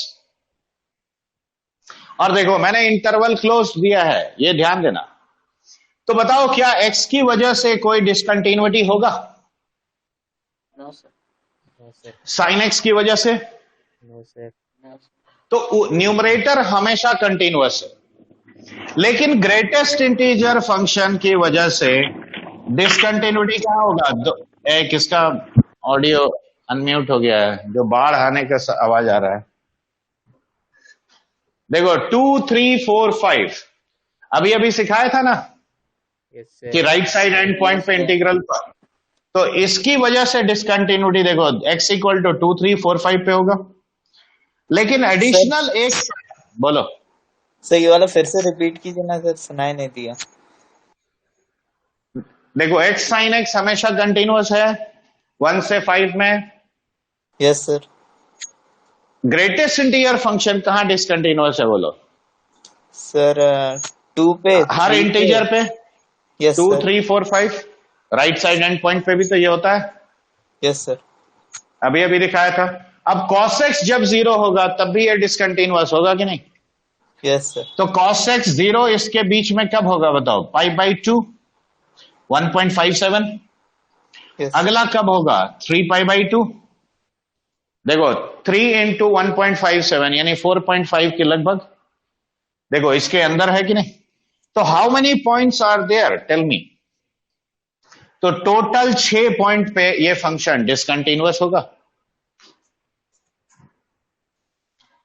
और देखो मैंने इंटरवल क्लोज दिया है, ये ध्यान देना। तो बताओ क्या x की वजह से कोई डिसकंटिन्यूटी होगा? No sir. No sir. sin x की वजह से? No sir. तो न्यूमरेटर हमेशा कंटिन्यूअस है, लेकिन ग्रेटेस्ट इंटीजर फंक्शन की वजह से डिसकंटिन्यूटी क्या होगा? किसका ऑडियो अनम्यूट हो गया है? जो बाढ़ आने का आवाज आ रहा है। देखो 2 3 4 5 अभी अभी सिखाया था ना कि राइट साइड एंड पॉइंट पे इंटीग्रल, तो इसकी वजह से डिसकंटिन्यूटी देखो x इक्वल टू 2 3 4 5 पे होगा, लेकिन एडिशनल एक बोलो सर, ये वाला फिर से रिपीट कीजिए ना सर, सुनाई नहीं दिया। देखो x sin x हमेशा कंटिन्यूअस है 1 से 5 में। Yes sir. Greatest integer function कहां डिसकंटिन्यूअस है बोलो? सर 2 पे, हर इंटीजर पे। Yes 2 sir. 3 4 5 right side and point पे भी तो ये होता है। Yes sir. अभी अभी दिखाया था। अब cos x जब 0 होगा तब भी ये डिसकंटिन्यूअस होगा कि नहीं? Yes sir. तो cos x 0 इसके बीच में कब होगा बताओ? Pi by 2 1.57। यस। अगला कब होगा? 3 पाई बाई 2। देखो 3 इंटू 1.57 यानी 4.5 के लगभग। देखो इसके अंदर है कि नहीं? तो how many points are there, tell me. तो टोटल 6 पॉइंट पे ये फंक्शन डिसकंटिन्यूअस होगा।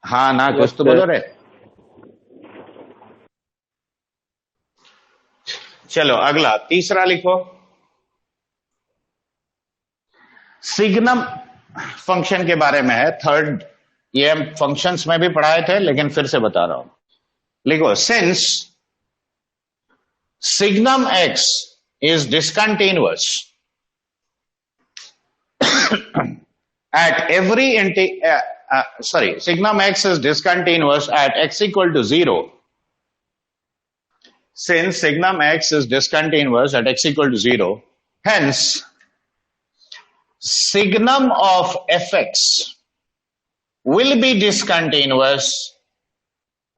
हाँ ना, कुछ तो बोलो रे। चलो अगला तीसरा लिखो, सिग्नम फंक्शन के बारे में है। थर्ड, ये हम फंक्शंस में भी पढ़ाए थे लेकिन फिर से बता रहा हूं। लिखो since signum x is discontinuous at every signum x is discontinuous at x equal to 0. Since signum x is discontinuous at x equal to 0, hence signum of fx will be discontinuous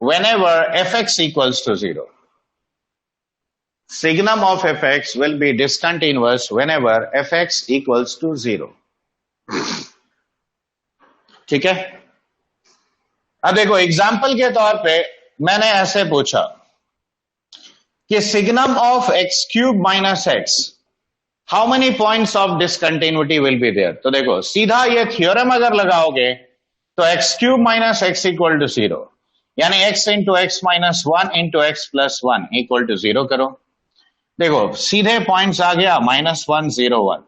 whenever fx equals to 0. Signum of fx will be discontinuous whenever fx equals to 0. ठीक है? अब देखो example के तौर पे मैंने ऐसे पूछा कि signum of x cube minus x, how many points of discontinuity will be there? तो देखो सीधा ये थ्योरम अगर लगाओगे तो x cube minus x equal to 0, यानी x into x minus 1 into x plus 1 equal to 0 करो। देखो सीधे पॉइंट्स आ गया -1 0 1।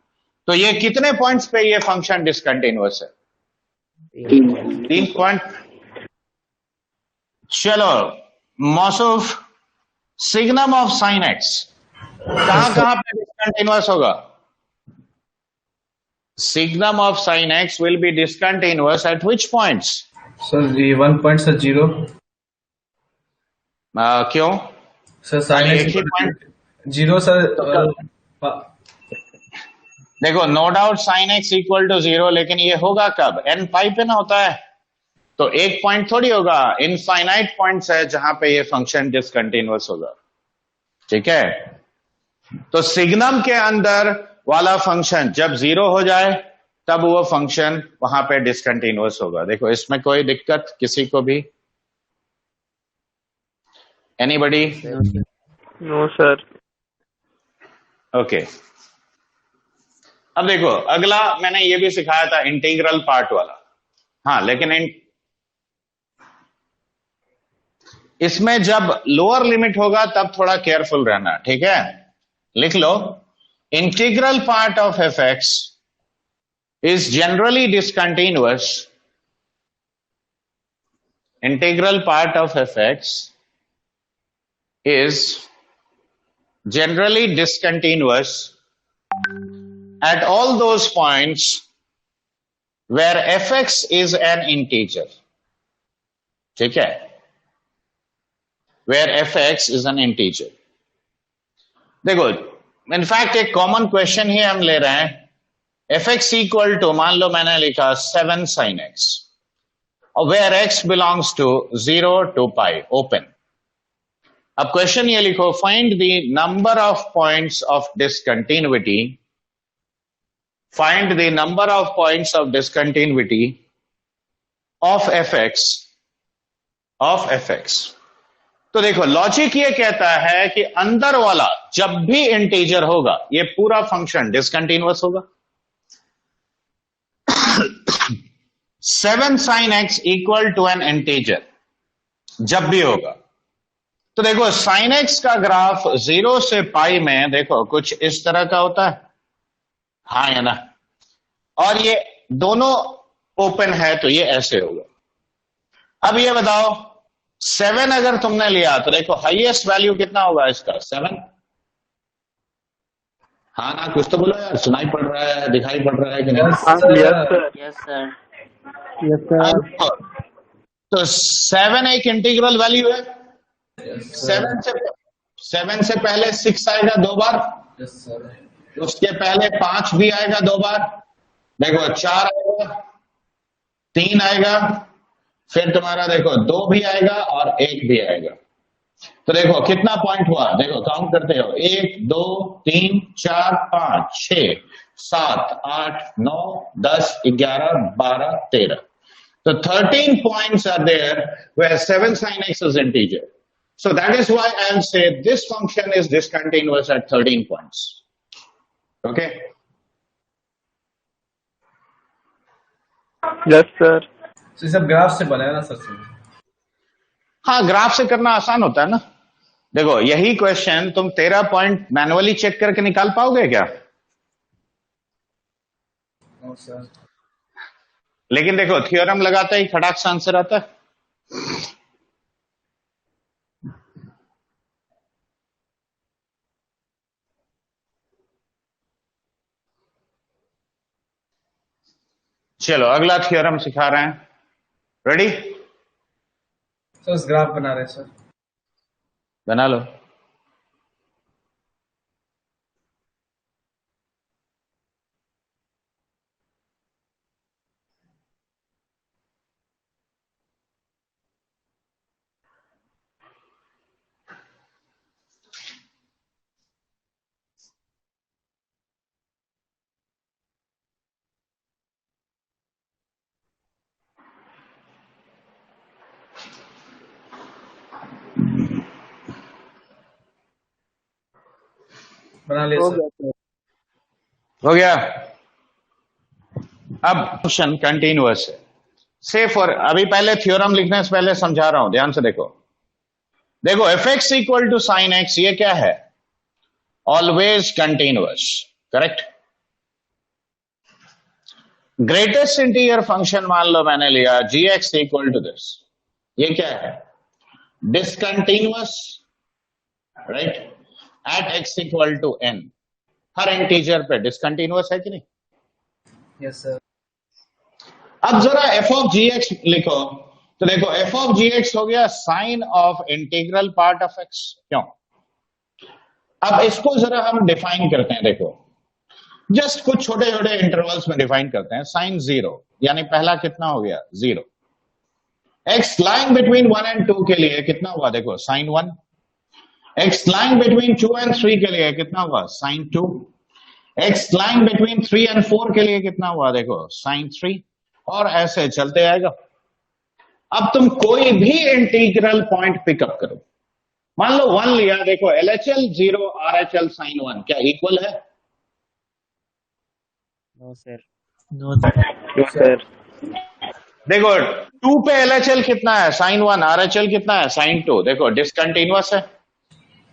तो ये कितने पॉइंट्स पे ये फंक्शन डिसकंटिन्यूअस है? 3 पॉइंट। चलो Mausoof, signum of sine x कहां पे डिसकंटिन्यूअस होगा? Signum of sine x will be discontinuous at which points? Sir ये 1 पॉइंट सर 0। क्यों सर साइन एक ही पॉइंट 0 सर। देखो no doubt sine x equal to 0, लेकिन ये होगा कब? एन पाई पे ना होता है, तो एक पॉइंट थोड़ी होगा, इनफाइनाइट पॉइंट्स है जहां पे ये फंक्शन डिसकंटिन्यूअस होगा। ठीक है, तो सिग्नम के अंदर वाला फंक्शन जब 0 हो जाए तब वो फंक्शन वहां पे डिसकंटिन्यूअस होगा। देखो इसमें कोई दिक्कत किसी को भी? एनीबडी? No sir. ओके, अब देखो अगला मैंने ये भी सिखाया था इंटीग्रल पार्ट वाला। हाँ, लेकिन इसमें जब लोअर लिमिट होगा तब थोड़ा केयरफुल रहना। ठीक है, लिख लो, integral part of F x is generally discontinuous. Integral part of F X is generally discontinuous at all those points where fx is an integer. ठीक है, where fx is an integer. देखो in fact एक common question ही हम ले रहे हैं, fx equal to, मान लो मैंने लिखा 7 sin x, और where x belongs to 0 to pi open. अब क्वेश्चन ये लिखो, find the number of points of discontinuity, find the number of points of discontinuity of F x. तो देखो लॉजिक ये कहता है कि अंदर वाला जब भी इंटीजर होगा ये पूरा फंक्शन डिसकंटिन्यूअस होगा। 7 sin x equal to an integer जब भी होगा। तो देखो sin x का ग्राफ 0 से पाई में देखो कुछ इस तरह का होता है, हाँ या ना, और ये दोनों ओपन है तो ये ऐसे होगा। अब ये बताओ 7 अगर तुमने लिया तो देखो हाईएस्ट वैल्यू कितना होगा इसका? 7। हाँ ना, कुछ तो बोलो यार, सुनाई पड़ रहा है, दिखाई पड़ रहा है कि नहीं? Yes sir. तो 7 एक इंटीग्रल वैल्यू है। 7 से पहले 6 आएगा 2 बार, उसके पहले 5 भी आएगा 2 बार, देखो 4 आएगा, 3 आएगा, फिर तुम्हारा देखो 2 भी आएगा और 1 भी आएगा। तो देखो कितना पॉइंट हुआ, देखो काउंट करते हो, 1 2 3 4 5 6 7 8 9 10 11 12 13। So 13 points are there where 7 sin x is integer. So that is why I will say this function is discontinuous at 13 points. Okay? Yes sir. तो ये सब ग्राफ से बनाया ना सर? हाँ, ग्राफ से करना आसान होता है ना। देखो यही क्वेश्चन तुम 13 पॉइंट मैनुअली चेक करके निकाल पाओगे क्या? No sir. लेकिन देखो थ्योरम लगाता ही खटाक से आंसर आता है। चलो अगला थ्योरम सिखा रहे हैं, रेडी? सर ग्राफ बना रहे हैं सर। बना लो। बना लिया हो सर। गया सर। हो गया। अब फंक्शन कंटिन्यूअस है, से फॉर, अभी पहले थ्योरम लिखने से पहले समझा रहा हूं, ध्यान से देखो। देखो f x equal to sine x, ये क्या है? Always continuous, correct? Greatest integer function मान लो मैंने लिया g x equal to this, ये क्या है? Discontinuous, right? At x equal to n, हर इंटीजर पे डिसकंटिन्यूअस है कि नहीं? Yes sir. अब जरा एफ ऑफ जी एक्स लिखो, तो देखो एफ ऑफ जी एक्स हो गया sine of integral part of x, क्यों? अब इसको जरा हम डिफाइन करते हैं, देखो जस्ट कुछ छोटे छोटे इंटरवल्स में डिफाइन करते हैं। साइन जीरो, यानी पहला कितना हो गया? Zero. X lying between 1 and 2 के लिए कितना हुआ? देखो sine 1। X lying between 2 and 3 के लिए कितना हुआ? Sine 2। X lying between 3 and 4 के लिए कितना हुआ? देखो साइन 3, और ऐसे चलते आएगा। अब तुम कोई भी इंटीग्रल पॉइंट पिकअप करो, मान लो 1 लिया, देखो LHL 0 RHL साइन 1 क्या इक्वल है? No sir. No sir. देखो 2 पे LHL कितना है? साइन 1। RHL कितना है? साइन 2। देखो डिसकंटिन्यूअस है।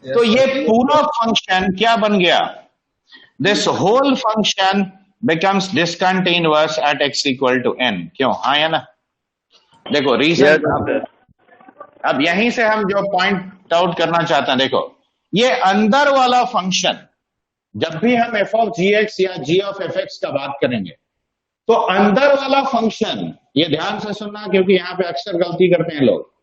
तो ये पूरा फंक्शन क्या बन गया? This whole function becomes discontinuous at x equal to n, क्यों? हाँ या ना? देखो रीजन, अब यहीं से हम जो पॉइंट आउट करना चाहते हैं, देखो ये अंदर वाला फंक्शन, जब भी हम एफ ऑफ जी एक्स या जी ऑफ एफ एक्स का बात करेंगे, तो अंदर वाला फंक्शन, ये ध्यान से सुनना क्योंकि यहां पे अक्सर गलती करते हैं लोग,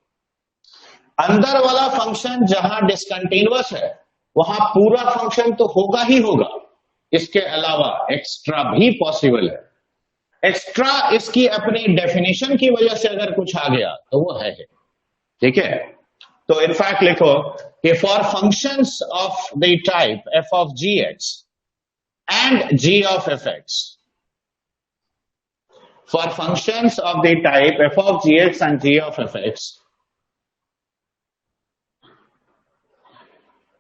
अंदर वाला फंक्शन जहां डिसकंटिन्यूअस है वहां पूरा फंक्शन तो होगा ही होगा, इसके अलावा एक्स्ट्रा भी पॉसिबल है। एक्स्ट्रा इसकी अपनी डेफिनेशन की वजह से अगर कुछ आ गया तो वो है, ठीक है? तो इनफैक्ट लिखो कि for functions of the type f of g x and g of F x, for functions of the type f of g x and g of F x,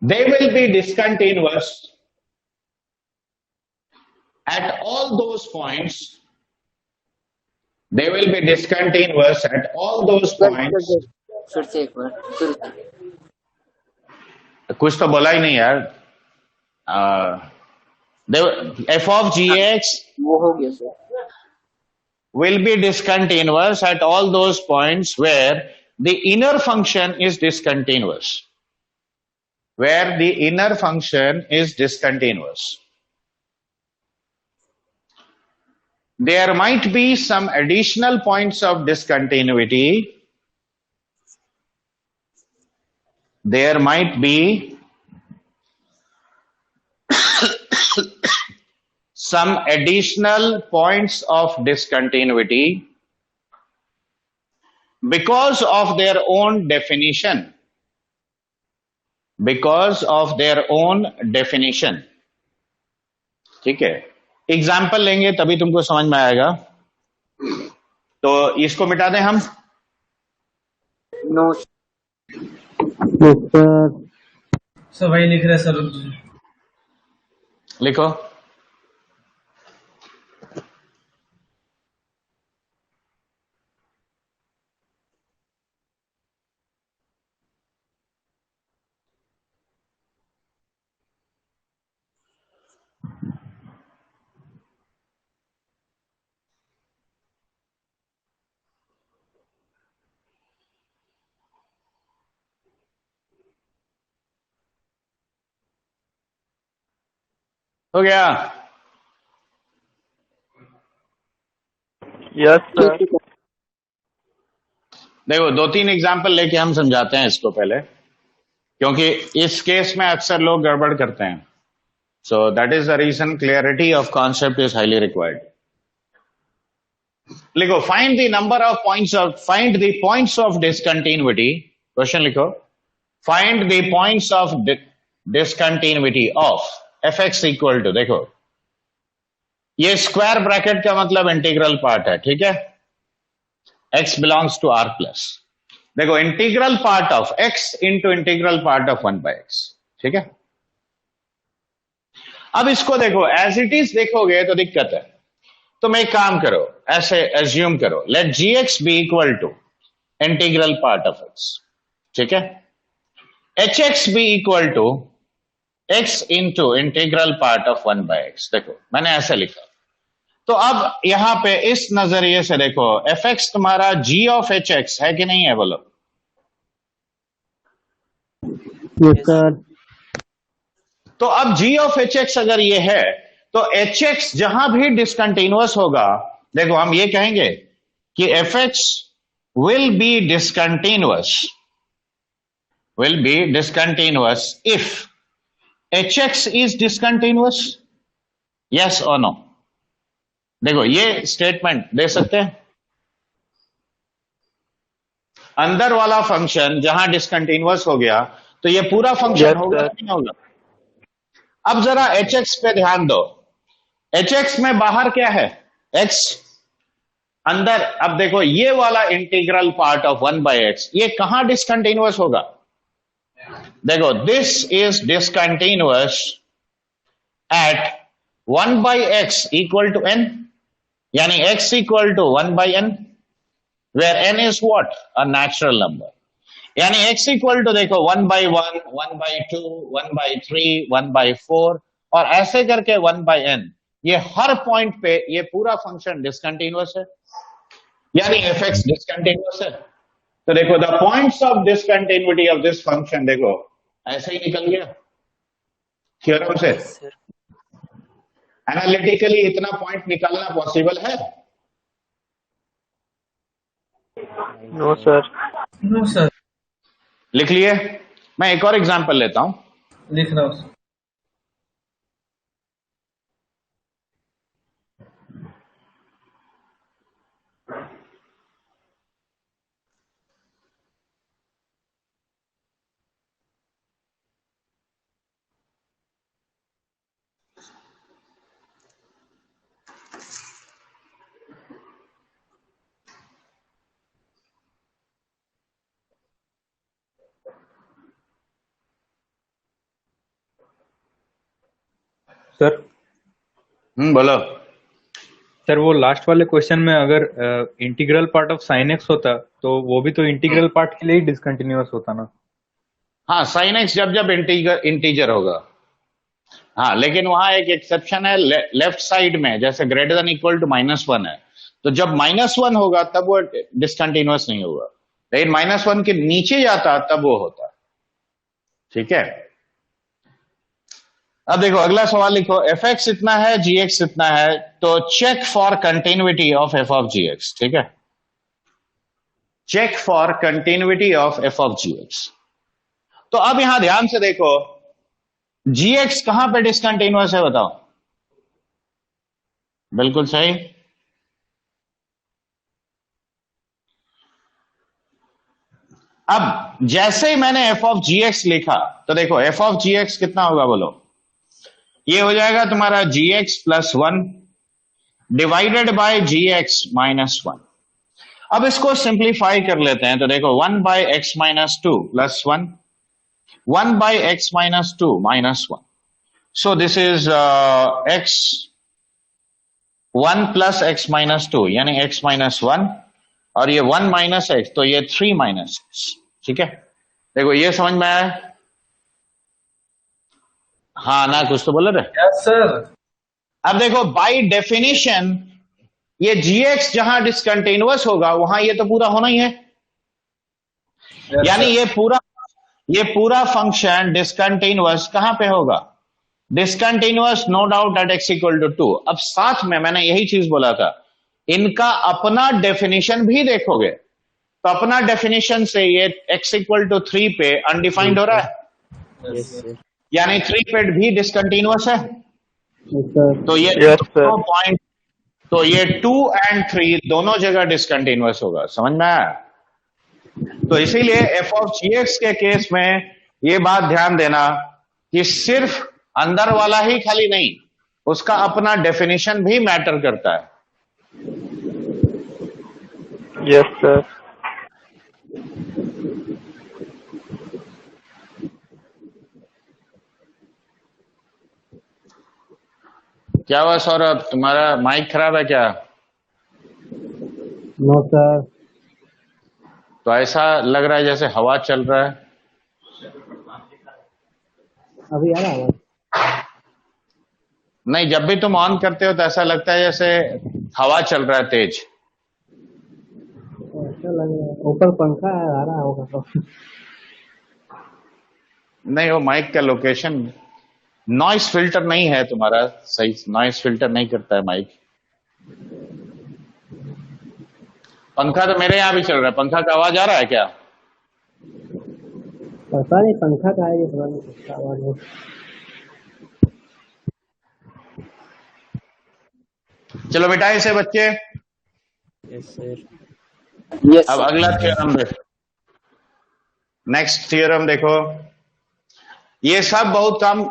they will be discontinuous at all those points. They will be discontinuous at all those points. फिर से एक बार, फिर से। कुछ तो बोला ही नहीं यार। एफ ऑफ जी एक्स वो हो गया sir. will be discontinuous at all those points where the inner function is discontinuous. Where the inner function is discontinuous. There might be some additional points of discontinuity. There might be some additional points of discontinuity because of their own definition. Because of their own definition. ठीक है? Example लेंगे तभी तुमको समझ में आएगा। तो इसको मिटा दें हम। नो सर वही लिख रहे हैं सर। लिखो। हो गया? Yes sir. देखो 2-3 एग्जाम्पल लेके हम समझाते हैं इसको पहले, क्योंकि इस केस में अक्सर लोग गड़बड़ करते हैं. So that is the reason clarity of concept is highly required. लिखो find the points of discontinuity. Question लिखो find the points of discontinuity of fx equal to, देखो ये स्क्वायर ब्रैकेट का मतलब इंटीग्रल पार्ट है, ठीक है. x belongs to r plus. देखो integral part of x into integral part of 1/x, ठीक है. अब इसको देखो एज इट इज देखोगे तो दिक्कत है. तुम एक काम करो, ऐसे एज्यूम करो, let gx be equal to integral part of x, ठीक है. hx be equal to x into integral part of 1/x. देखो मैंने ऐसे लिखा. तो अब यहां पे इस नजरिए से देखो fx तुम्हारा g ऑफ hx है कि नहीं है, बोलो. Yes sir. तो अब g ऑफ hx अगर ये है तो hx जहां भी डिसकंटिन्यूअस होगा, देखो हम ये कहेंगे कि fx will be discontinuous if hx is discontinuous. yes or no? देखो ये स्टेटमेंट दे सकते हैं. अंदर वाला फंक्शन जहां डिसकंटिन्यूअस हो गया तो ये पूरा फंक्शन Yes, होगा sir. कि नहीं होगा. अब जरा hx पे ध्यान दो. hx में बाहर क्या है, x, अंदर. अब देखो ये वाला इंटीग्रल पार्ट ऑफ 1/x ये कहां डिसकंटिन्यूअस होगा. देखो this is discontinuous at 1/x equal to n, यानी x equal to 1/n, where n is what, a natural number. यानी x इक्वल टू देखो 1/1, 1/2, 1/3, 1/4 और ऐसे करके 1/n. ये हर पॉइंट पे ये पूरा फंक्शन डिसकंटिन्यूअस है, यानी fx डिसकंटिन्यूअस है. तो देखो the points of discontinuity of this function देखो ऐसे ही निकल गया थ्योरम से. एनालिटिकली इतना पॉइंट निकालना पॉसिबल है. No sir. No sir. लिख लिए. मैं एक और एग्जांपल लेता हूं. लिख रहा हूँ. सर बोलो. सर वो लास्ट वाले क्वेश्चन में अगर integral part of sine x होता तो वो भी तो इंटीग्रल पार्ट के लिए ही डिसकंटिन्यूअस होता ना. हाँ साइन एक्स जब जब इंटीजर होगा. हाँ लेकिन वहां एक एक्सेप्शन है लेफ्ट साइड में, जैसे ग्रेटर देन इक्वल टू -1 है, तो जब -1 होगा तब वो डिसकंटिन्यूअस नहीं होगा, लेकिन -1 के नीचे जाता तब वो होता. ठीक है. अब देखो अगला सवाल लिखो. fx इतना है, gx इतना है, तो check for continuity of f of gx. ठीक है. Check for continuity of f of gx. तो अब यहां ध्यान से देखो gx कहां पे डिसकंटिन्यूअस है, बताओ. बिल्कुल सही. अब जैसे ही मैंने f ऑफ gx लिखा तो देखो f ऑफ gx कितना होगा, बोलो. ये हो जाएगा तुम्हारा gx plus 1 divided by gx minus 1. अब इसको सिंप्लीफाई कर लेते हैं तो देखो 1/x minus 2 plus 1, 1/x minus 2 minus 1. So this is x 1 plus x minus 2 यानी x माइनस 1, और ये 1 माइनस x तो ये 3 माइनस x. ठीक है. देखो ये समझ में आया. हाँ ना, कुछ तो बोल रहे. Yes sir. अब देखो बाय डेफिनेशन ये gx जहां डिसकंटिन्यूअस होगा वहां ये तो पूरा होना ही है. यानी ये पूरा फंक्शन डिसकंटिन्यूअस कहां पे होगा, discontinuous no doubt at x equal to 2. अब साथ में मैंने यही चीज बोला था इनका अपना डेफिनेशन भी देखोगे तो अपना डेफिनेशन से ये x इक्वल टू 3 पे अनडिफाइंड हो रहा है, यस सर। यानी 3 पे भी डिसकंटिन्यूअस है। तो ये Yes, sir. दोनों पॉइंट, तो ये 2 and 3 दोनों जगह डिसकंटिन्यूअस होगा। समझ में आया? तो इसीलिए f ऑफ gx के केस में ये बात ध्यान देना कि सिर्फ अंदर वाला ही खाली नहीं, उसका अपना डेफिनेशन भी मैटर करता है। Yes, sir. क्या हुआ सौरभ, तुम्हारा माइक खराब है क्या? No sir. तो ऐसा लग रहा है जैसे हवा चल रहा है। अभी आ रहा है? नहीं, जब भी तुम ऑन करते हो तो ऐसा लगता है जैसे हवा चल रहा है तेज। ऐसा लग रहा है ऊपर पंखा आ रहा होगा तो। नहीं, वो माइक का लोकेशन, नॉइस फिल्टर नहीं है तुम्हारा सही, नॉइस फिल्टर नहीं करता है माइक। पंखा तो मेरे यहाँ भी चल रहा है, पंखा का आवाज आ रहा है क्या? पता नहीं पंखा का है, पता नहीं किसका आवाज है। चलो बेटा इसे बच्चे, यस सर। Yes, अब sir. अगला थ्योरम देखो, नेक्स्ट थ्योरम देखो। ये सब बहुत कम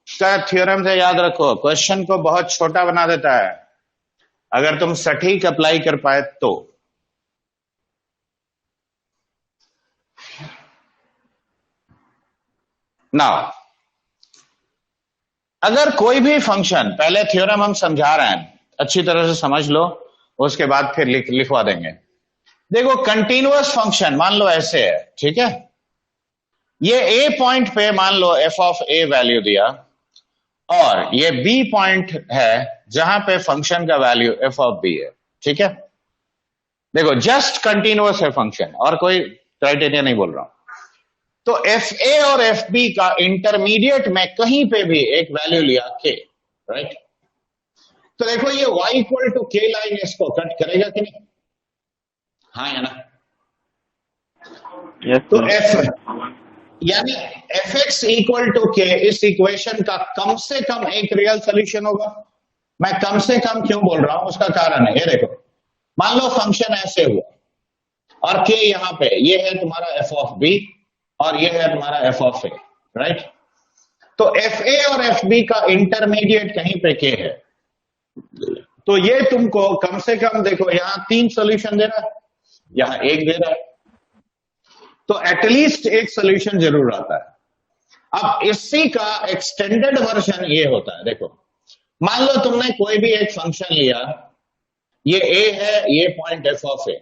का थ्योरम से याद रखो, क्वेश्चन को बहुत छोटा बना देता है अगर तुम सटीक अप्लाई कर पाए तो। नाउ अगर कोई भी फंक्शन, पहले थ्योरम हम समझा रहे हैं, अच्छी तरह से समझ लो, उसके बाद फिर लिखवा देंगे। देखो कंटिन्यूअस फंक्शन मान लो ऐसे है, ठीक है, ये ए पॉइंट पे मान लो एफ ऑफ ए वैल्यू दिया और ये बी पॉइंट है जहां पे फंक्शन का वैल्यू एफ ऑफ बी है, ठीक है। देखो जस्ट कंटिन्यूअस है फंक्शन और कोई क्राइटेरिया नहीं बोल रहा हूं। तो एफ ए और एफ बी का इंटरमीडिएट में कहीं पे भी एक वैल्यू लिया के, राइट। तो देखो ये y इक्वल टू के लाइन इसको कट करेगा कि नहीं? हाँ या ना? Yes, तो sir. एफ यानी एफ एक्स इक्वल टू के इस इक्वेशन का कम से कम एक रियल सोल्यूशन होगा। मैं कम से कम क्यों बोल रहा हूं, उसका कारण है, ये देखो मान लो फंक्शन ऐसे हुआ और के यहां पे, ये है तुम्हारा एफ ऑफ बी और ये है तुम्हारा एफ ऑफ ए, राइट। तो एफ ए और एफ बी का इंटरमीडिएट कहीं पे के है, तो ये तुमको कम से कम देखो यहां 3 सॉल्यूशन दे रहा है, यहां एक दे रहा है, तो एटलीस्ट एक सॉल्यूशन जरूर आता है। अब इसी का एक्सटेंडेड वर्जन ये होता है, देखो मान लो तुमने कोई भी एक फंक्शन लिया, ये ए है, ये पॉइंट एफ ऑफ ए,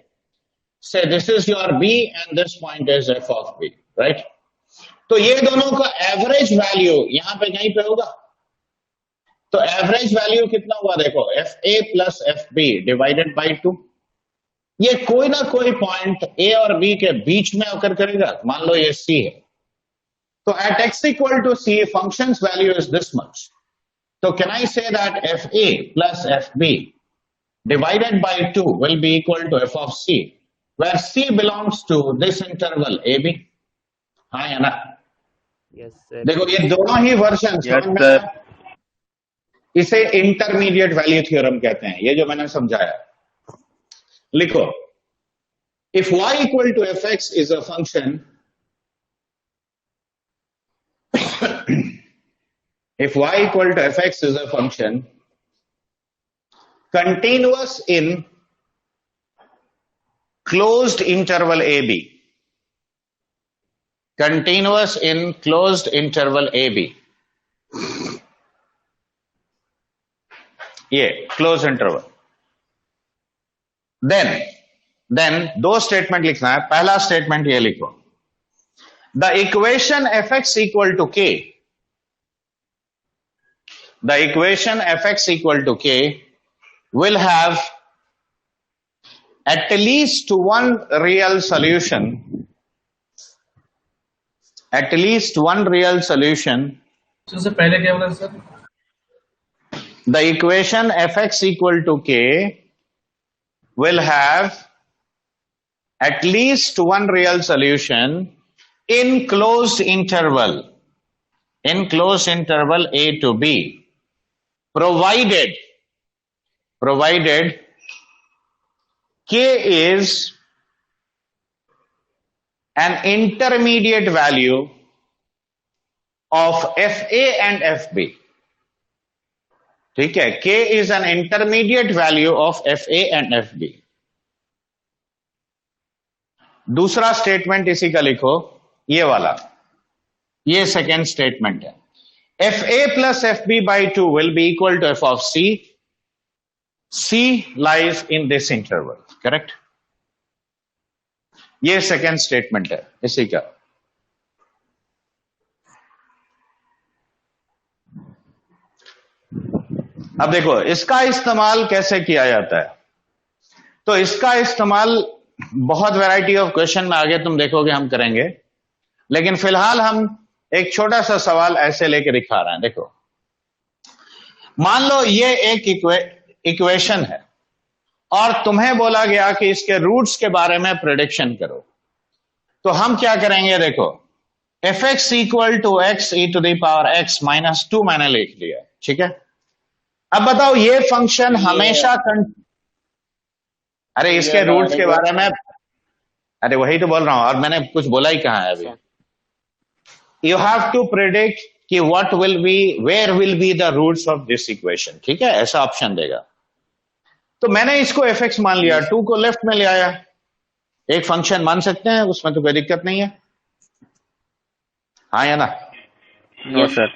से this is your b and this point is f of b, right. तो ये दोनों का एवरेज वैल्यू यहां पे कहीं पे होगा, तो एवरेज वैल्यू कितना हुआ देखो, f A plus F b divided by 2। ये कोई ना कोई पॉइंट ए और बी के बीच में अकर करेगा, मान लो ये सी है, तो at x equal to C functions value is this much. तो can I say that F A plus F B divided by 2 will be equal to f of c, where c belongs to this interval ab। हाँ या ना? Yes sir. देखो ये दोनों ही version Yes, sir. इसे intermediate value theorem कहते हैं, ये जो मैंने समझाया। लिखो if y equal to fx is a function if y equal to fx is a function continuous in closed interval ab, continuous in closed interval ab, ये closed interval, then दो statement लिखना है। पहला स्टेटमेंट ये लिखो, the equation fx equal to k, the equation fx equal to k will have at least one real solution, at least one real solution। सबसे पहले क्या बोला sir? The equation fx equal to k will have at least one real solution in closed interval A to B, provided K is an intermediate value of FA and FB. ठीक है, K is an intermediate value of FA and FB. दूसरा statement इसी का लिखो, ये वाला, ये second statement है. FA plus FB by 2 will be equal to F of C. C lies in this interval, correct? ये सेकेंड स्टेटमेंट है इसी का. अब देखो इसका इस्तेमाल कैसे किया जाता है. तो इसका इस्तेमाल बहुत वैरायटी ऑफ क्वेश्चन में आगे तुम देखोगे हम करेंगे, लेकिन फिलहाल हम एक छोटा सा सवाल ऐसे लेके दिखा रहे हैं. देखो, मान लो ये एक इक्वेशन है और तुम्हें बोला गया कि इसके रूट्स के बारे में प्रेडिक्शन करो. तो हम क्या करेंगे, देखो, fx equal to x e to the power x minus 2 मैंने लिख लिया, ठीक है. अब बताओ ये फंक्शन हमेशा अरे इसके रूट्स के बारे में, अरे वही तो बोल रहा हूं, और मैंने कुछ बोला ही कहां है अभी. यू हैव टू प्रेडिक्ट कि what will be, where will be the roots of this equation, ठीक है, ऐसा ऑप्शन देगा. तो मैंने इसको fx मान लिया, 2 को लेफ्ट में ले आया. एक फंक्शन मान सकते हैं, उसमें तो कोई दिक्कत नहीं है. हाँ या ना? No sir.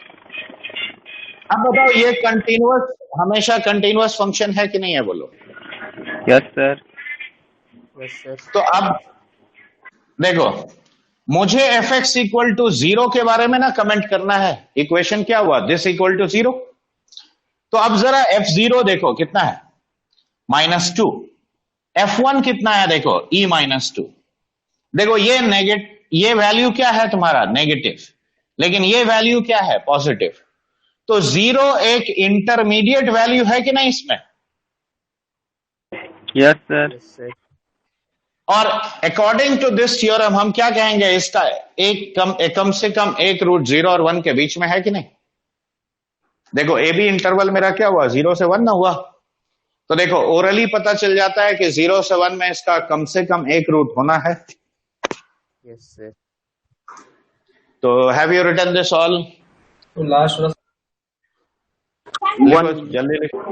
अब बताओ ये कंटिन्यूअस, हमेशा कंटिन्यूअस फंक्शन है कि नहीं है, बोलो. Yes sir. Yes sir. तो अब देखो, मुझे fx इक्वल टू 0 के बारे में ना कमेंट करना है. इक्वेशन क्या हुआ, दिस इक्वल टू 0. तो अब जरा f0 देखो कितना है, -2. f1 कितना है, देखो e -2. देखो ये वैल्यू क्या है तुम्हारा, नेगेटिव, लेकिन ये वैल्यू क्या है, पॉजिटिव. तो 0 एक इंटरमीडिएट वैल्यू है कि नहीं इसमें. Yes sir. Yes sir. और अकॉर्डिंग टू दिस थ्योरम हम क्या कहेंगे, इसका कम से कम एक रूट 0 और 1 के बीच में है कि नहीं. देखो ए बी इंटरवल मेरा क्या हुआ, 0 से 1 ना हुआ. तो देखो ओरली पता चल जाता है कि 0 से 1 में इसका कम से कम एक रूट होना है. Yes sir. तो have you written this all. तो लास्ट वाला जल्दी लिखो,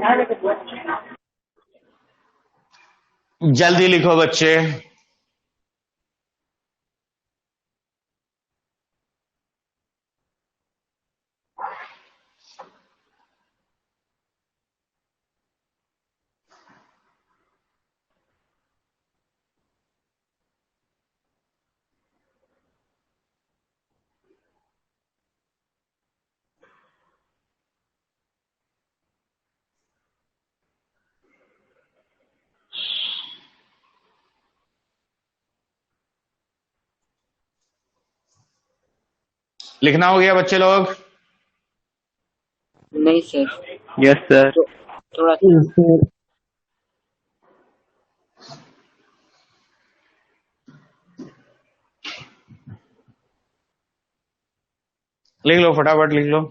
जल्दी लिखो बच्चे. लिखना हो गया बच्चे लोग. नहीं सर. Yes sir. थोड़ा लिख लो, फटाफट लिख लो.